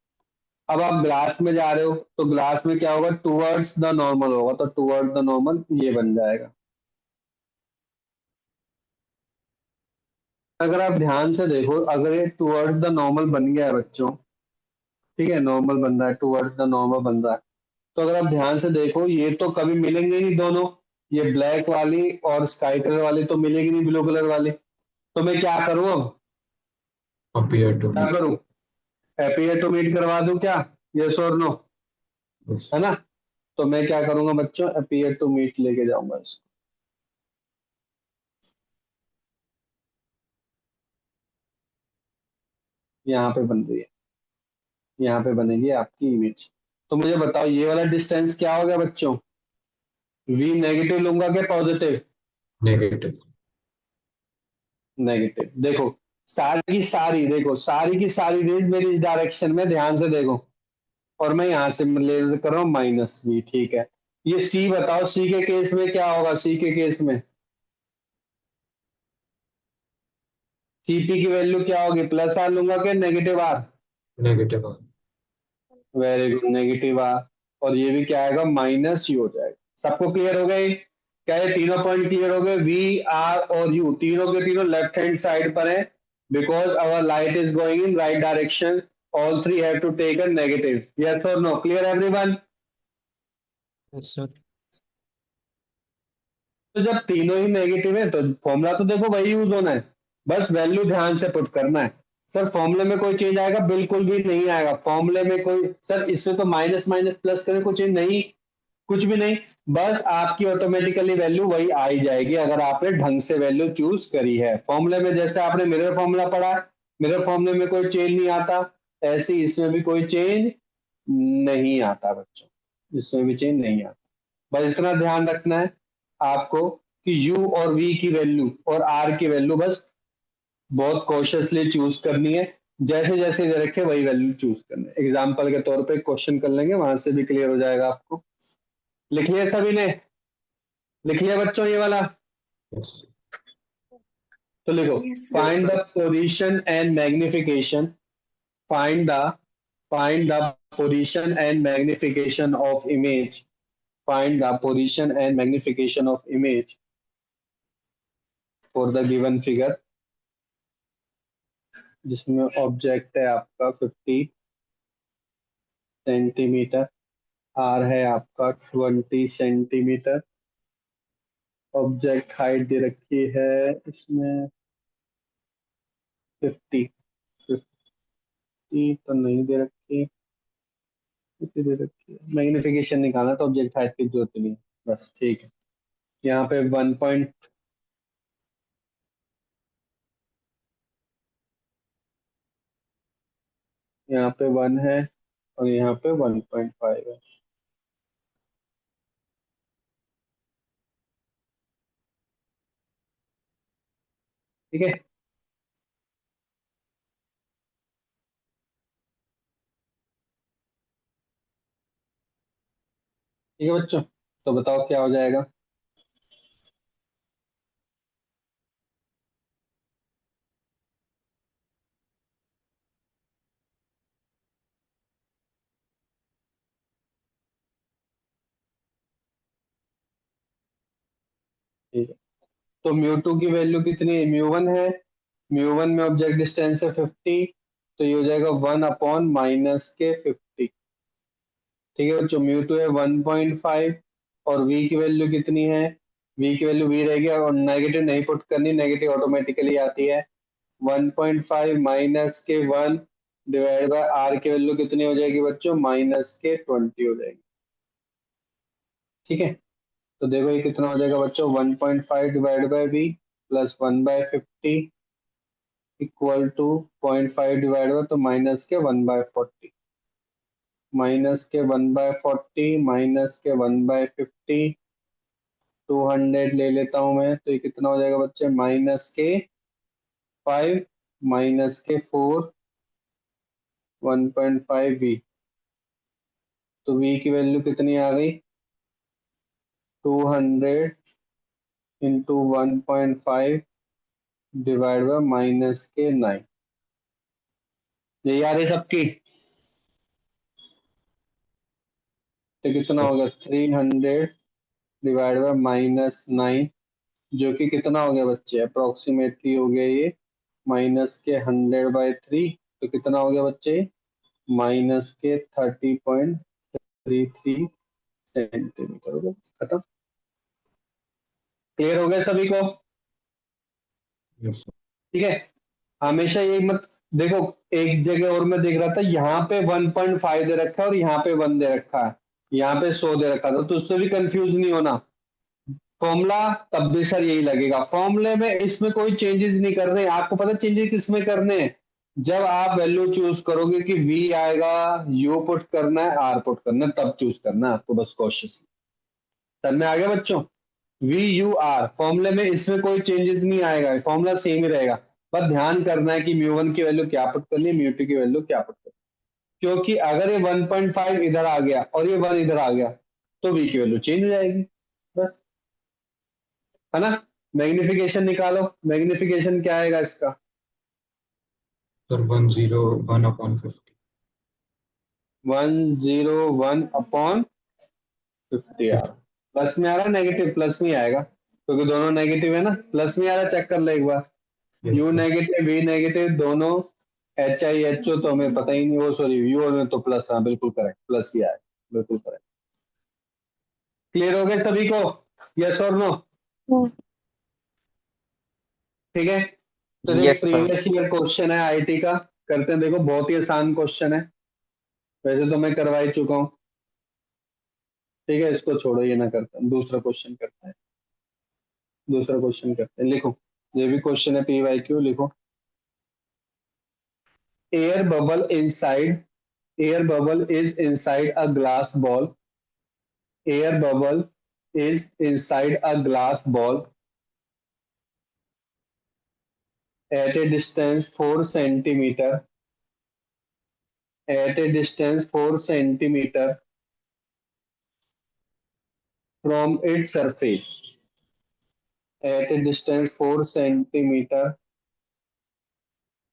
अब आप ग्लास में जा रहे हो, तो ग्लास में क्या होगा? टूवर्ड्स द नॉर्मल होगा, तो टूवर्ड द नॉर्मल ये बन जाएगा। अगर आप ध्यान से देखो, अगर ये टूवर्ड्स द नॉर्मल बन गया है बच्चों, ठीक है, नॉर्मल बन रहा है, टूवर्ड्स द नॉर्मल बन रहा है, तो अगर आप ध्यान से देखो, ये तो कभी मिलेंगे नहीं दोनों, ये ब्लैक वाली और स्काई कलर वाली तो मिलेगी नहीं ब्लू कलर वाली। तो मैं क्या करूं अब? Appear to क्या be. करूं? एपियर टू मीट करवा दूं क्या? यस और नो? Yes. है ना? तो मैं क्या करूंगा बच्चों? एपियर टू मीट लेके जाऊंगा इसको। यहाँ पे बन रही है, यहाँ पे बनेगी आपकी इमेज। तो मुझे बताओ, ये वाला डिस्टेंस क्या हो गया बच्चों? v नेगेटिव लूंगा क्या पॉजिटिव? Negative. नेगेटिव। देखो सारी की सारी, देखो सारी की सारी रेज मेरी इस डायरेक्शन में, ध्यान से देखो, और मैं यहाँ से ले कर रहा हूँ -v। ठीक है, ये c बताओ, c के केस में क्या होगा? c के केस में cp की वैल्यू क्या होगी? प्लस आर लूंगा क्या negative R? Negative. Very good, negative R. और ये भी क्या आएगा? -u हो जाएगा। सबको क्लियर हो गई? क्या ये तीनों पॉइंट क्लियर हो गए? v, r और u तीनों के तीनों लेफ्ट हैंड साइड पर है, because our light is going in right direction, all three have to take a negative. Yes और no? Clear everyone? Yes sir. तो जब तीनों ही नेगेटिव है, तो फॉर्मूला तो देखो वही यूज होना है, बस वैल्यू ध्यान से पुट करना है। सर फॉर्मूले में कोई चेंज आएगा? बिल्कुल भी नहीं आएगा फॉर्मूले में कोई। सर इसमें तो माइनस माइनस प्लस करें, कुछ चेंज नहीं, कुछ भी नहीं, बस आपकी ऑटोमेटिकली वैल्यू वही आ ही जाएगी, अगर आपने ढंग से वैल्यू चूज करी है। फॉर्मूले में जैसे आपने मिरर फॉर्मूला पढ़ा, मिरर फॉर्मूले में कोई चेंज नहीं आता, ऐसे ही इसमें भी कोई चेंज नहीं आता बच्चों। इसमें भी चेंज नहीं आता। बस इतना ध्यान रखना है आपको कि u और v की वैल्यू और r की वैल्यू बस बहुत कॉशियसली चूज करनी है। जैसे जैसे दे रखे वही वैल्यू चूज करना है। एग्जाम्पल के तौर पे क्वेश्चन कर लेंगे, वहां से भी क्लियर हो जाएगा आपको। लिख लिया सभी ने? लिख लिया बच्चों ये वाला? Yes. तो लिखो, Yes, sir. Find the position and magnification, find the position and magnification of image, find the position and magnification of image for the given figure, जिसमें ऑब्जेक्ट है आपका 50 सेंटीमीटर, आर है आपका 20 सेंटीमीटर, ऑब्जेक्ट हाइट दे रखी है इसमें 50 तो नहीं दे रखी, कितनी दे रखी है? मैग्निफिकेशन निकालना तो ऑब्जेक्ट हाइट की जरूरत नहीं है, बस ठीक है। यहाँ पे 1 पॉइंट, यहाँ पे 1 है और यहाँ पे 1.5 है। ठीक है, ठीक है बच्चों, तो बताओ क्या हो जाएगा? ठीक है, तो म्यू2 की वैल्यू कितनी है? म्यू1 है, म्यू1 में ऑब्जेक्ट डिस्टेंस है 50, तो ये हो जाएगा 1 अपॉन माइनस के 50। ठीक है बच्चों, म्यू2 है 1.5 और v की वैल्यू कितनी है? v की वैल्यू v रहेगी और नेगेटिव नहीं पुट करनी, नेगेटिव ऑटोमेटिकली आती है। 1.5 माइनस के 1 डिवाइड बाय r की वैल्यू कितनी हो जाएगी बच्चों? माइनस के 20 हो जाएगी। ठीक है, तो देखो ये कितना हो जाएगा बच्चों? 1.5 divide by v plus 1/50 equal to 0.5 divide by, तो माइनस के 1/40, माइनस के 1/40 माइनस के 1/50, 200 ले लेता हूं मैं, तो ये कितना हो जाएगा बच्चे? माइनस के 5 माइनस के 4 1.5 v, तो v की वैल्यू कितनी आ गई? 200 इंटू 1.5 डिवाइड बाय माइनस के 9। यही आ रही सबकी? तो कितना Yes. होगा? 300 डिवाइड बाय माइनस 9, जो कि कितना हो गया बच्चे? अप्रोक्सीमेटली हो गया ये माइनस के 100/3, तो कितना हो गया बच्चे? माइनस के 30.33 सेंटीमीटर हो गया। खत्म? क्लियर हो गया सभी को? Yes. ठीक है, हमेशा ये मत देखो, एक जगह और मैं देख रहा था यहाँ पे 1.5 दे रखा है और यहाँ पे 1 दे रखा है, यहाँ पे 100 दे रखा था, तो उससे भी कंफ्यूज नहीं होना। फॉर्मूला तब भी सर यही लगेगा, फॉर्मूले में इसमें कोई चेंजेस नहीं कर रहे हैं। आपको पता चेंजेस किसमें करने हैं? जब आप वैल्यू चूज करोगे कि v आएगा, u पुट करना है, r पुट करना है, तब चूज करना है आपको, बस कॉशियसली। समझ में आ गया बच्चों? v u r फॉर्मूले में इसमें कोई चेंजेस नहीं आएगा, फॉर्मूला सेम ही रहेगा। बस ध्यान करना है कि म्यू1 की वैल्यू क्या पुट करनी है, म्यू2 की वैल्यू क्या पुट करनी है, क्योंकि अगर ये 1.5 इधर आ गया और ये 1 इधर आ गया तो v की वैल्यू चेंज हो जाएगी, बस, है ना? मैग्निफिकेशन निकालो, मैग्निफिकेशन क्या आएगा इसका? Sir, 101 upon 50. 101 अपॉन 50 आ रहा, प्लस में आ रहा, नेगेटिव प्लस में आएगा क्योंकि दोनों नेगेटिव है ना, प्लस में आ रहा, चेक कर ले एक बार। Yes, you sir. Negative V negative दोनों, एच आई एच ओ तो हमें पता ही नहीं, वो सॉरी यू में तो प्लस, हाँ बिल्कुल करेक्ट, प्लस ही आया, बिल्कुल करेक्ट। क्लियर हो गए सभी को? यस और नो? हम्म, ठीक है, तो देखो Yes, sir. Previous year question है आईटी का, करते हैं। देखो बहुत ही आसान क्वेश्चन है, वैसे तो मैं करवा ही चुका हूँ। ठीक है, इसको छोड़ो, ये ना करते हैं, दूसरा क्वेश्चन करते हैं, दूसरा क्वेश्चन करते हैं। लिखो, ये भी क्वेश्चन है पीवाईक्यू, लिखो। Air bubble inside, air bubble is inside a glass ball air bubble is inside a glass ball at a distance 4 centimeter, at a distance 4 centimeter from its surface, at a distance 4 centimeter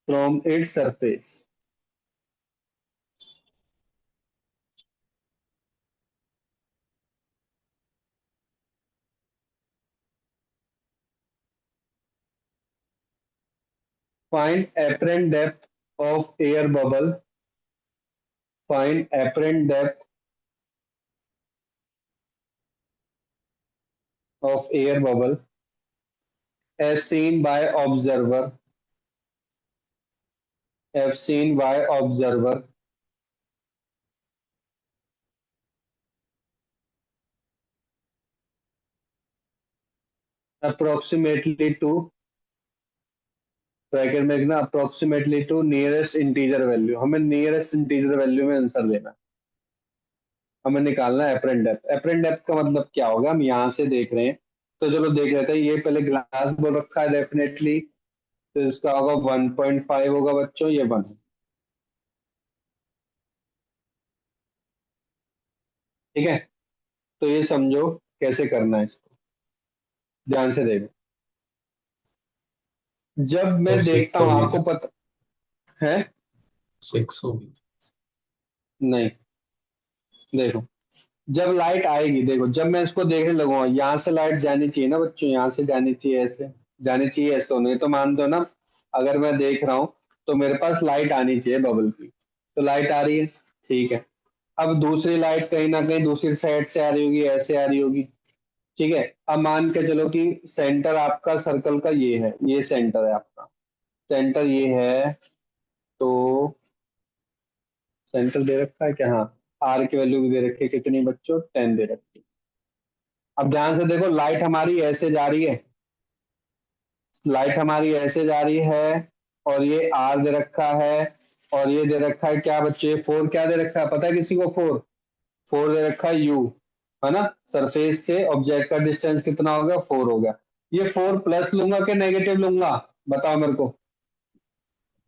from its surface. Find apparent depth of air bubble. Find apparent depth of air bubble as seen by observer, as seen by observer approximately to, bracket में लिखना approximately two nearest integer value, हमें nearest integer value में answer देना, हमें निकालना है apparent depth. Apparent depth का मतलब क्या होगा, हम यहाँ से देख रहे हैं तो चलो देख लेते हैं। ये पहले ग्लास बोल रखा है डेफिनेटली, तो इसका होगा 1.5 होगा बच्चों, ये 1, ठीक है। तो ये समझो कैसे करना है इसको, ध्यान से देखो। जब मैं और देखता हूँ, आपको पता है 6 होगी। नहीं, देखो जब लाइट आएगी, देखो जब मैं इसको देखने लगूंगा, यहाँ से लाइट जानी चाहिए ना बच्चों, यहाँ से जानी चाहिए, ऐसे जानी चाहिए, ऐसे तो नहीं तो मानते हो ना। अगर मैं देख रहा हूँ तो मेरे पास लाइट आनी चाहिए बबल की, तो लाइट आ रही है, ठीक है। अब दूसरी लाइट कहीं ना कहीं दूसरी साइड से आ रही होगी, ऐसे आ रही होगी, ठीक है। अब मान के चलो कि सेंटर आपका सर्कल का ये है, ये सेंटर है आपका, सेंटर ये है, तो सेंटर दे रखा है क्या, हाँ, आर की वैल्यू भी दे रखी है, कितनी बच्चों, 10 दे रखी है। अब ध्यान से देखो, लाइट हमारी ऐसे जा रही है, लाइट हमारी ऐसे जा रही है, और ये आर दे रखा है, और ये दे रखा है क्या बच्चे, 4 क्या दे रखा है, पता है किसी को, 4 दे रखा है यू, है ना। सरफेस से ऑब्जेक्ट का डिस्टेंस कितना होगा, 4 हो गया। ये 4 प्लस लूंगा कि नेगेटिव लूंगा, बताओ मेरे को,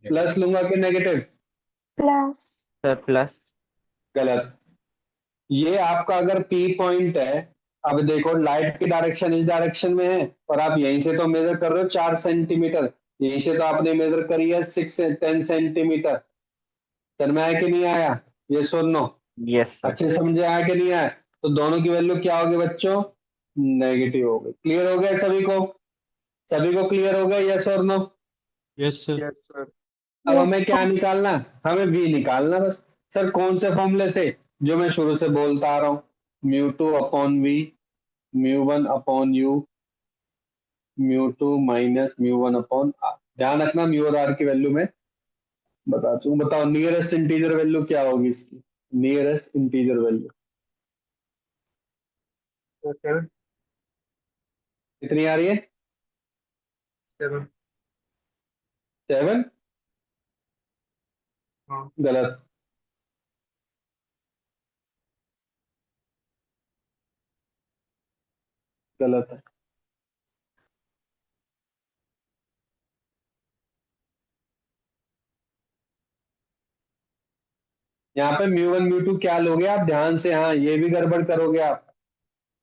प्लस लूंगा कि नेगेटिव, प्लस। Sir plus. गलत। ये आपका अगर पी पॉइंट है, अब देखो लाइट की डायरेक्शन इस डायरेक्शन में है, और आप यहीं से तो मेजर कर रहे हो 4 सेंटीमीटर, यहीं से तो आपने मेजर करी है 10 सेंटीमीटर, समझ में आया कि नहीं आया, ये सुनो, यस सर। अच्छे समझे आया कि नहीं आया। तो दोनों की वैल्यू क्या होगी बच्चों, नेगेटिव हो गई। क्लियर हो गया सभी को, सभी को क्लियर हो गया, यस और no. Yes sir. Yes sir. अब यस हमें क्या सर। निकालना, हमें वी निकालना बस। सर कौन से फॉर्मूले से, जो मैं शुरू से बोलता आ रहा हूँ, mu two upon V, mu one upon U, mu two minus mu one upon R. ध्यान रखना म्यू और आर की वैल्यू में बता दूं। बताओ नियरेस्ट इंटीजर वैल्यू क्या होगी इसकी, नियरेस्ट इंटीजर वैल्यू तो 7 कितनी आ रही है, 7। 7, हाँ। गलत, गलत है। यहाँ पे म्यू वन म्यू टू क्या लोगे आप, ध्यान से, हाँ ये भी गड़बड़ करोगे आप,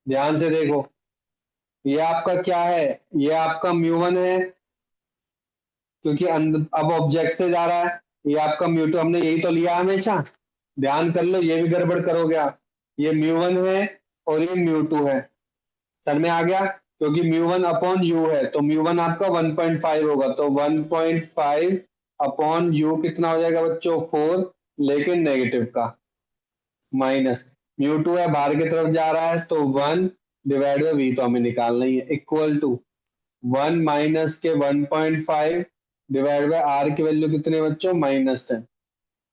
ध्यान से देखो। ये आपका क्या है, ये आपका म्यू वन है, क्योंकि अब ऑब्जेक्ट से जा रहा है। ये आपका म्यू टू, हमने यही तो लिया हमेशा, ध्यान कर लो, ये भी गड़बड़ करोगे आप। ये म्यू वन है और ये म्यू टू है, समझ में आ गया, क्योंकि म्यू वन अपॉन यू है, तो म्यू वन आपका 1.5 होगा, तो 1.5 अपॉन यू कितना हो जाएगा बच्चों, 4, लेकिन नेगेटिव का, माइनस म्यू टू है बाहर की तरफ जा रहा है, तो 1 डिवाइड बाई वी तो हमें निकालना ही है, इक्वल टू 1 माइनस के 1.5 डिवाइड बाय आर की वैल्यू कितनी है बच्चों, -10।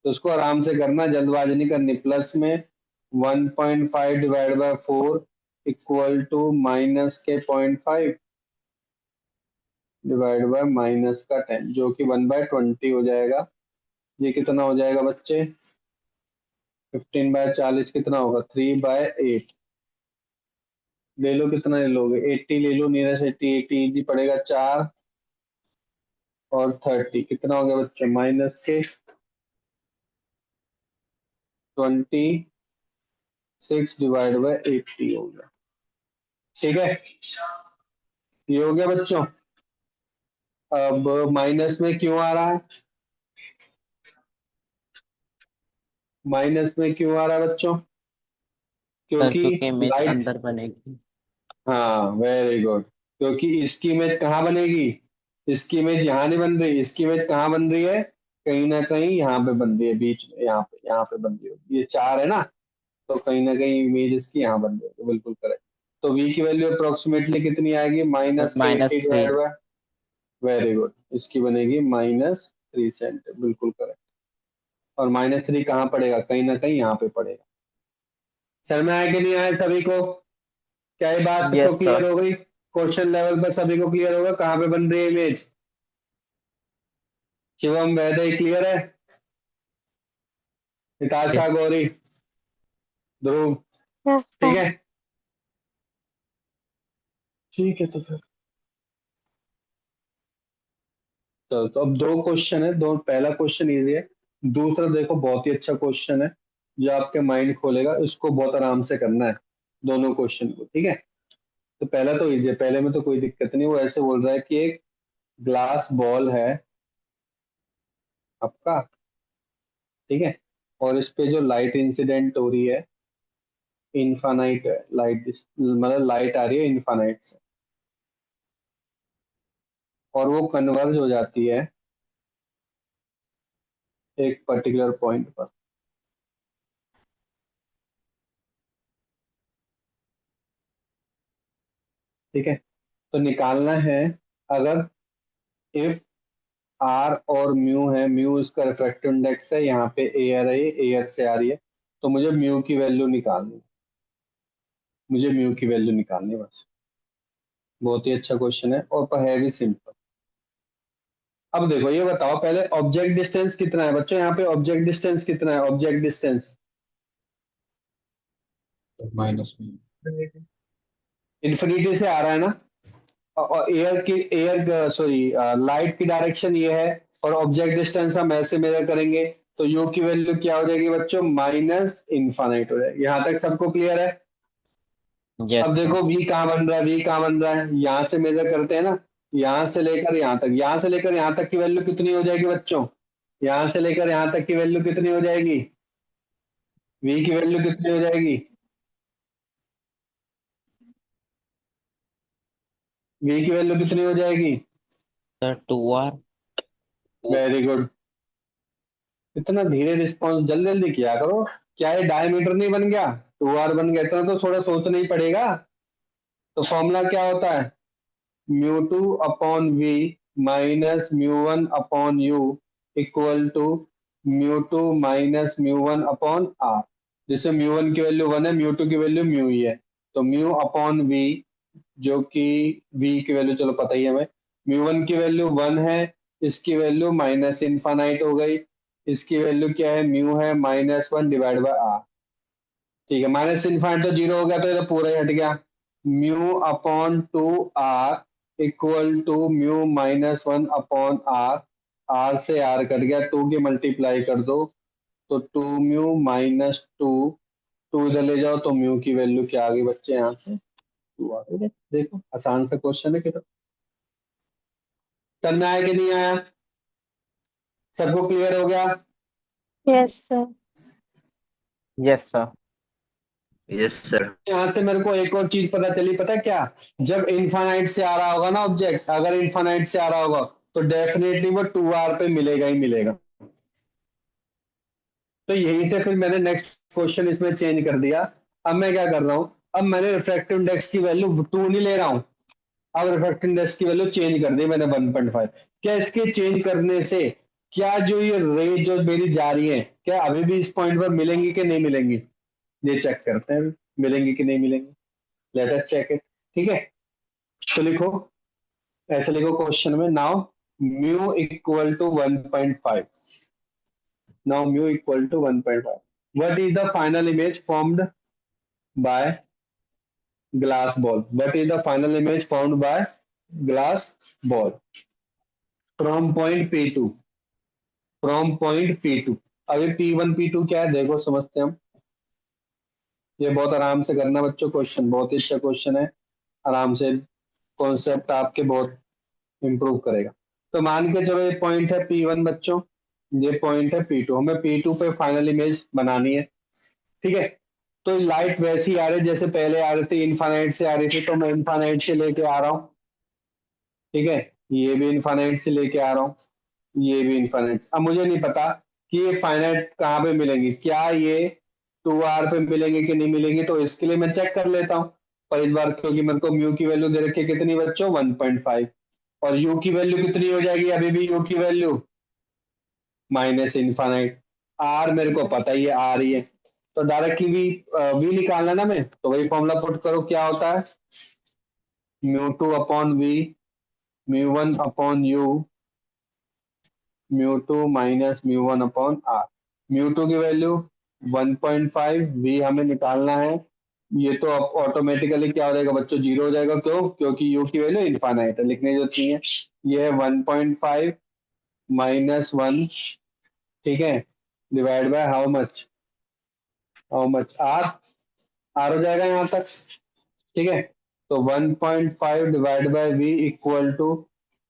तो उसको आराम से करना, जल्दबाजी नहीं करनी। प्लस में 1.5 divide by 4 equal to minus के 0.5 डिवाइड बाय माइनस का 10, जो कि 1/20 हो जाएगा। ये कितना हो जाएगा बच्चे, 15/40 कितना होगा, 3/8। ले लो, कितना ले लोगे? 80 ले लो, नियरेस्ट 80, 80 इजी पड़ेगा 4 और 30 कितना हो गया बच्चों? माइनस के 26 डिवाइड बाय 80 हो गया। ठीक है, ये हो गया बच्चों। अब माइनस में क्यों आ रहा है? माइनस में क्यों आ रहा है बच्चों? सर क्योंकि क्योंकि इमेज लाइट, अंदर बनेगी। हाँ वेरी गुड, क्योंकि इसकी इमेज कहाँ बनेगी? इसकी इमेज यहाँ नहीं बन रही, इसकी इमेज कहाँ बन रही है? कहीं ना कहीं यहाँ पे बन रही है, बीच में, यहाँ पे बन रही है। ये 4 है ना, तो कहीं ना कहीं इमेज इसकी यहाँ बन रही है, तो बिल्कुल करेक्ट। तो v की वैल्यू अप्रोक्सीमेटली कितनी आएगी? माइनस के 80 -3। डिवाइड बाय, वेरी गुड, इसकी बनेगी -3 सेंट, बिल्कुल करेक्ट। और -3 कहाँ पड़ेगा? कहीं ना कहीं यहाँ पे पड़ेगा। सर में आए कि नहीं आए सभी को? क्या ये बात सबको यस क्लियर सर। हो गई? क्वेश्चन लेवल पर सभी को क्लियर होगा कहाँ पे बन रही है इमेज? शिवम वैदय क्लियर है? निताशा, गौरी, ध्रुव, यस ठीक सर। है? ठीक है, तो फिर तो अब 2 क्वेश्चन है, दो, पहला क्वेश्चन इजी है, दूसरा देखो बहुत ही अच्छा क्वेश्चन है जो आपके माइंड खोलेगा, इसको बहुत आराम से करना है दोनों क्वेश्चन को, ठीक है? तो पहला तो इजी है, पहले में तो कोई दिक्कत नहीं। वो ऐसे बोल रहा है कि एक ग्लास बॉल है आपका, ठीक है, और इस पे जो लाइट इंसिडेंट हो रही है इनफाइनाइट है, लाइट मतलब लाइट आ रही है इनफाइनाइट से, और वो कन्वर्ज हो जाती है एक पर्टिकुलर पॉइंट पर, ठीक है? तो निकालना है, अगर इफ आर और म्यू है, म्यू इसका रिफ्रैक्टिव इंडेक्स है, यहाँ पे एयर है, एयर से आ रही है, तो मुझे म्यू की वैल्यू निकालनी है, मुझे म्यू की वैल्यू निकालनी है बस। बहुत ही अच्छा क्वेश्चन है और है भी सिंपल। अब देखो ये बताओ पहले, ऑब्जेक्ट डिस्टेंस कितना है बच्चों? यहाँ पे ऑब्जेक्ट डिस्टेंस कितना है? ऑब्जेक्ट डिस्टेंस तो माइनस में इन्फिनिटी से आ रहा है ना, और एयर की, एयर सॉरी लाइट की डायरेक्शन ये है, और ऑब्जेक्ट डिस्टेंस हम ऐसे मेजर करेंगे, तो यू की वैल्यू क्या हो जाएगी बच्चों? माइनस इनफाइनाइट हो जाएगी। यहाँ तक सबको क्लियर है? यस अब सर। देखो v कहाँ बन रहा है, v कहाँ बन रहा है? यहाँ से मेजर करते हैं ना, यहाँ से लेकर यहाँ तक, यहाँ से लेकर यहाँ तक की वैल्यू कितनी हो जाएगी बच्चों? यहाँ से लेकर यहाँ तक की वैल्यू कितनी हो जाएगी? v की वैल्यू कितनी हो जाएगी? v की वैल्यू कितनी हो जाएगी? Sir 2r। वेरी गुड, इतना धीरे रिस्पॉन्स, जल्दी जल्दी किया करो। क्या ये डायमीटर नहीं बन गया? 2r बन गया, इतना तो थोड़ा सोचना ही पड़ेगा। तो फॉर्मूला क्या होता है? Mu 2 upon we minus mu 1 upon you equal to mu 2 minus mu 1 upon R, जिसमें म्यू 1 की वैल्यू 1 है, म्यू 2 की वैल्यू म्यू ही है, तो म्यू अपॉन वी, जो कि v की वैल्यू चलो पता ही है हमें, म्यू 1 की वैल्यू 1 है, इसकी वैल्यू माइनस इनफाइनाइट हो गई, इसकी वैल्यू क्या है? म्यू है -1 डिवाइड बाय आर, ठीक है? माइनस इनफाइनाइट तो 0 हो गया, तो ये तो पूरा ही हट गया। Mu upon 2r equal to mu -1 upon R, R से आर कट गया, 2 की मल्टीप्लाई कर दो, तो 2 म्यू -2, 2 इधर ले जाओ, तो म्यू की वैल्यू क्या आ गई बच्चे? यहाँ से 2 आ गई। देखो आसान सा क्वेश्चन है कितना। समझ में आया कि नहीं आया? सबको क्लियर हो गया? Yes sir. Yes sir. Yes sir. यहाँ से मेरे को एक और चीज पता चली, पता है क्या? जब इनफाइनाइट से आ रहा होगा ना ऑब्जेक्ट, अगर इनफाइनाइट से आ रहा होगा तो डेफिनेटली वो 2r पे मिलेगा ही मिलेगा। तो यहीं से फिर मैंने नेक्स्ट क्वेश्चन इसमें चेंज कर दिया। अब मैं क्या कर रहा हूँ, अब मैंने रिफ्रैक्टिव इंडेक्स की वैल्यू 2 नहीं ले रहा हूँ, अब रिफ्रैक्टिव इंडेक्स की वैल्यू चेंज कर दी मैंने 1.5। क्या इसके चेंज करने से क्या जो ये रे जो मेरी जा रही है, क्या अभी भी इस पॉइंट पर मिलेंगी कि नहीं मिलेंगी? ये चेक करते हैं, मिलेंगी कि नहीं मिलेंगी। लेट अस चेक इट, ठीक है? तो लिखो, ऐसे लिखो क्वेश्चन में, now mu equal to 1.5, now mu equal to 1.5. What is the final image formed by glass ball. What is the final image found by glass ball from point P2? From point P2. अभी P1 P2 क्या है देखो समझते हैं हम। ये बहुत आराम से करना बच्चों, क्वेश्चन बहुत ही अच्छा क्वेश्चन है, आराम से कॉन्सेप्ट आपके बहुत इंप्रूव करेगा। तो मान के चलो ये पॉइंट है P1 बच्चों, ये पॉइंट है P2, हमें P2 पे फाइनल इमेज बनानी है, ठीक है। तो लाइट वैसी आ रही जैसे पहले आ रही थी, इनफाइनाइट से आ रही थी, तो मैं इनफाइनाइट से लेके आ रहा हूँ, ठीक है। ये भी इनफाइनाइट से लेके आ रहा हूँ, ये भी इनफाइनाइट। अब मुझे नहीं पता कि ये फाइनाइट कहाँ पे मिलेंगी, क्या ये 2r पे मिलेंगे कि नहीं मिलेंगे, तो इसके लिए मैं चेक कर लेता हूँ पर इस बार, क्योंकि मेरे को म्यू की वैल्यू दे रखी है कितनी बच्चों 1.5, और यू की वैल्यू कितनी हो जाएगी, अभी भी यू की वैल्यू माइनस इनफाइनाइट। आर मेरे को पता ही है आ रही है, तो डायरेक्टली वी निकालना ना, मैं तो वही फॉर्मूला पुट करो, क्या होता है μ2 upon v, μ1 upon u, μ2 minus μ1 upon r. μ2 की वैल्यू 1.5, वी हमें निकालना है, ये तो अब ऑटोमेटिकली क्या हो जाएगा बच्चों, जीरो हो जाएगा, क्यों, क्योंकि यू की वैल्यू इनफाइनाइट है, लिखने जो चाहिए। ये है 1.5 माइनस 1, ठीक है, divide by how much R, R हो जाएगा यहाँ तक, ठीक है। तो 1.5 divide by V equal to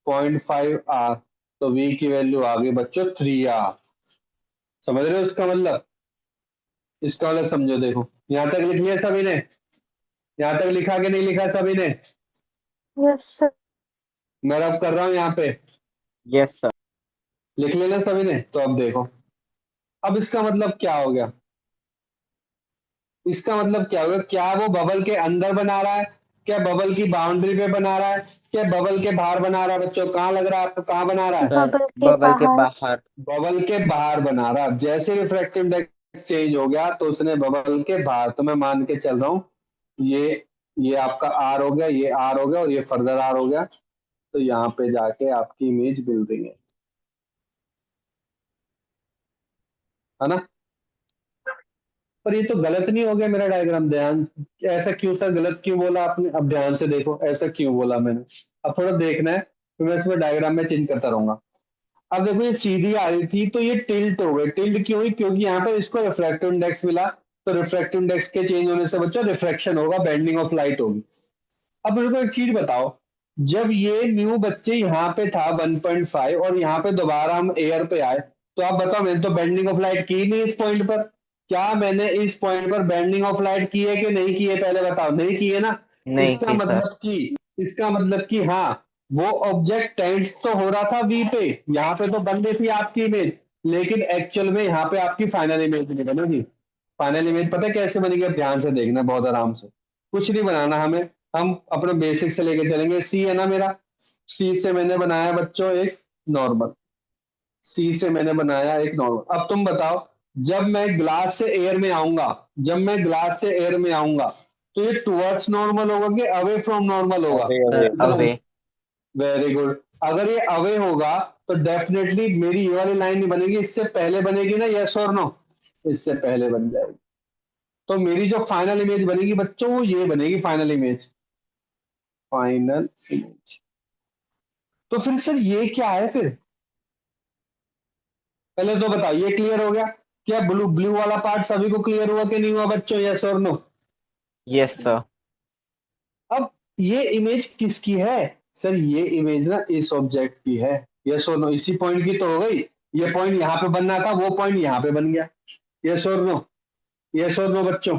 0.5 R, तो वी की वैल्यू आ गई बच्चों 3r। समझ रहे हो इसका मतलब, इसका मतलब समझो, देखो यहाँ तक लिख लिया सभी ने, यहाँ तक लिखा कि नहीं लिखा सभी ने, Yes, sir. मैं रब कर रहा हूँ यहाँ पे, Yes, sir. लिख लेना सभी ने। तो अब देखो, अब इसका मतलब क्या हो गया, इसका मतलब क्या होगा, क्या वो बबल के अंदर बना रहा है, क्या बबल की बाउंड्री पे बना रहा है, क्या बबल के बाहर बना रहा है बच्चों, कहाँ लग रहा है आपको, कहाँ बना रहा है, Sir, बबल के बबल के बाहर। बाहर। बबल के बाहर बना रहा। अब जैसे रिफ्रैक्टिव इंडेक्स चेंज हो गया तो उसने बबल के बाहर, तो मैं मान के चल रहा हूँ ये आपका आर हो गया, ये आर हो गया, और ये फर्दर आर हो गया, तो यहाँ पे जाके आपकी इमेज मिल रही है ना। पर ये तो गलत नहीं हो गया मेरा डायग्राम, ध्यान, ऐसा क्यों सर, गलत क्यों बोला आपने, अब ध्यान से देखो ऐसा क्यों बोला मैंने, अब थोड़ा देखना है, तो मैं इसमें डायग्राम में चेंज करता रहूंगा। अब देखो ये सीधी आ रही थी तो ये टिल्ट हो गई, टिल्ट क्यों हुई, क्योंकि यहाँ पर इसको रिफ्रैक्टिव इंडेक्स मिला, तो रिफ्रैक्टिव इंडेक्स के चेंज होने से बच्चों रिफ्रैक्शन होगा, बेंडिंग ऑफ लाइट होगी। अब मेरे को एक चीज बताओ, जब ये न्यू बच्चे यहाँ पे था 1.5 और यहाँ पे दोबारा हम एयर पे आए, तो आप बताओ मैंने तो बेंडिंग ऑफ लाइट की नहीं इस पॉइंट पर, क्या मैंने इस पॉइंट पर बेंडिंग ऑफ लाइट की है कि नहीं की है, पहले बताओ, नहीं की है ना। नहीं इसका की सर। मतलब कि इसका मतलब कि हाँ, वो ऑब्जेक्ट टेंड्स तो हो रहा था वी पे, यहाँ पे तो बन रही थी आपकी इमेज, लेकिन एक्चुअल में यहाँ पे आपकी फाइनल इमेज नहीं बनेगी। फाइनल इमेज पता है कैसे बनेगी, अब ध्यान से देखना बहुत आराम से, कुछ नहीं बनाना हमें, हम अपने बेसिक से लेके चलेंगे। सी है ना मेरा, सी से मैंने बनाया बच्चों एक नॉर्मल, सी से मैंने बनाया एक नॉर्मल। अब तुम बताओ, जब मैं ग्लास से एयर में आऊंगा, जब मैं ग्लास से एयर में आऊंगा, तो ये टुवर्ड्स नॉर्मल होगा कि अवे फ्रॉम नॉर्मल होगा, सर अवे। Very good. अगर ये अवे होगा तो डेफिनेटली मेरी ये वाली लाइन नहीं बनेगी, इससे पहले बनेगी ना, यस और नो, इससे पहले बन जाएगी। तो मेरी जो फाइनल इमेज बनेगी बच्चों वो ये बनेगी फाइनल इमेज, फाइनल इमेज। तो फिर सर ये क्या है फिर, पहले तो बताओ ये क्लियर हो गया, क्या ब्लू ब्लू वाला पार्ट सभी को क्लियर हुआ कि नहीं हुआ बच्चों, यस और नो। Yes sir. अब ये इमेज किसकी है, सर ये इमेज ना इस ऑब्जेक्ट की है, यस और नो, इसी पॉइंट की तो हो गई, ये पॉइंट यहाँ पे बनना था, वो पॉइंट यहाँ पे बन गया, यस और नो, यस और नो बच्चों,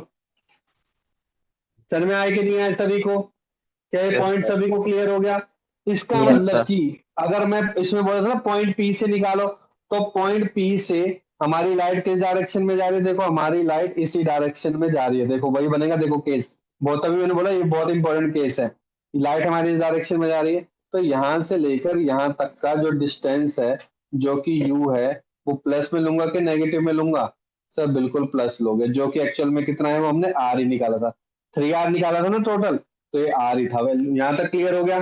समझ में आए कि नहीं आए सभी को, क्या ये यस पॉइंट सर। सभी को क्लियर हो गया। इसका यस मतलब सर। कि अगर मैं इसमें बोला था ना पॉइंट पी से निकालो, तो पॉइंट पी से हमारी लाइट किस डायरेक्शन में जा रही है, देखो हमारी लाइट इसी डायरेक्शन में जा रही है, देखो वही बनेगा, देखो केस बहुत, अभी मैंने बोला ये बहुत इंपॉर्टेंट केस है, लाइट हमारी इस डायरेक्शन में जा रही है, तो यहां से लेकर यहाँ तक का जो डिस्टेंस है जो कि यू है, वो प्लस में लूंगा कि नेगेटिव में लूंगा, सर बिल्कुल प्लस लोगे, जो कि एक्चुअल में कितना है वो हमने आर ही निकाला था, 3r निकाला था ना टोटल, तो ये आर ही था। यहाँ तक क्लियर हो गया,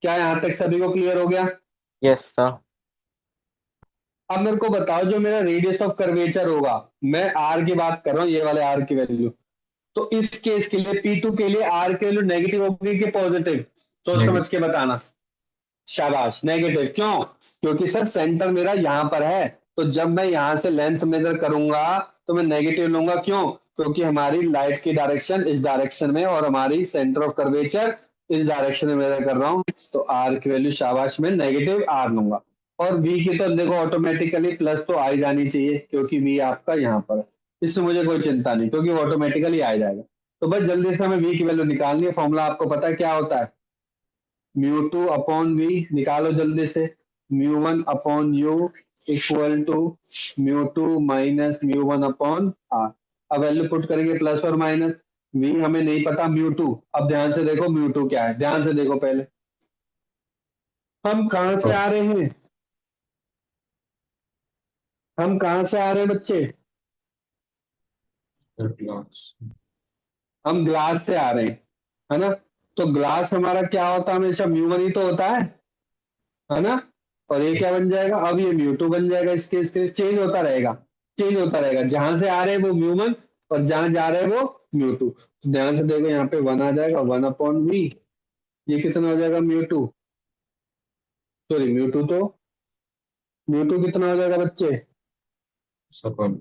क्या यहाँ तक सभी को क्लियर हो गया। Yes sir. अब मेरे को बताओ जो मेरा रेडियस ऑफ कर्वेचर होगा, मैं आर की बात कर रहा हूँ, ये वाले आर की वैल्यू, तो इस केस के लिए P2 के लिए आर की वैल्यू नेगेटिव होगी कि पॉजिटिव? सोच समझ के बताना। शाबाश, नेगेटिव। क्यों? क्योंकि सर सेंटर मेरा यहाँ पर है, तो जब मैं यहाँ से लेंथ मेजर करूंगा तो मैं नेगेटिव लूंगा। क्यों? क्योंकि हमारी लाइट की डायरेक्शन इस डायरेक्शन में और हमारी सेंटर ऑफ कर्वेचर इस डायरेक्शन में मेजर कर रहा हूँ, तो आर की वैल्यू शाबाश में नेगेटिव आर लूंगा। और वी की तो देखो ऑटोमेटिकली प्लस तो आ ही जानी चाहिए, क्योंकि वी आपका यहाँ पर है, इससे मुझे कोई चिंता नहीं, क्योंकि ऑटोमेटिकली आ जाएगा। तो बस जल्दी से हमें वी की वैल्यू निकालनी है। फॉर्मूला आपको पता है क्या होता है? म्यू2 अपॉन वी, निकालो जल्दी से। Mu upon you equal to mu minus mu upon r. अब वैल्यू पुट करेंगे प्लस और माइनस। वी हमें नहीं पता, म्यू2। अब ध्यान से देखो म्यू2 क्या है, ध्यान से देखो। पहले हम कहां से आ रहे हैं? हम कहां से आ रहे हैं बच्चे? ग्लास। हम ग्लास से आ रहे हैं, है ना? तो ग्लास हमारा क्या होता है? हमेशा म्यू1 ही तो होता है ना? और ये क्या बन जाएगा? अब ये म्यू2 बन जाएगा। इसके चेंज होता रहेगा, चेंज होता रहेगा। जहां से आ रहे हैं वो म्यू1 और जहां जा रहे हैं वो म्यू2। तो ध्यान से देखो, यहाँ पे 1 आ जाएगा, 1/v। ये कितना हो जाएगा? म्यू2, सॉरी म्यू2 तो म्यू2 कितना हो जाएगा बच्चे? सपन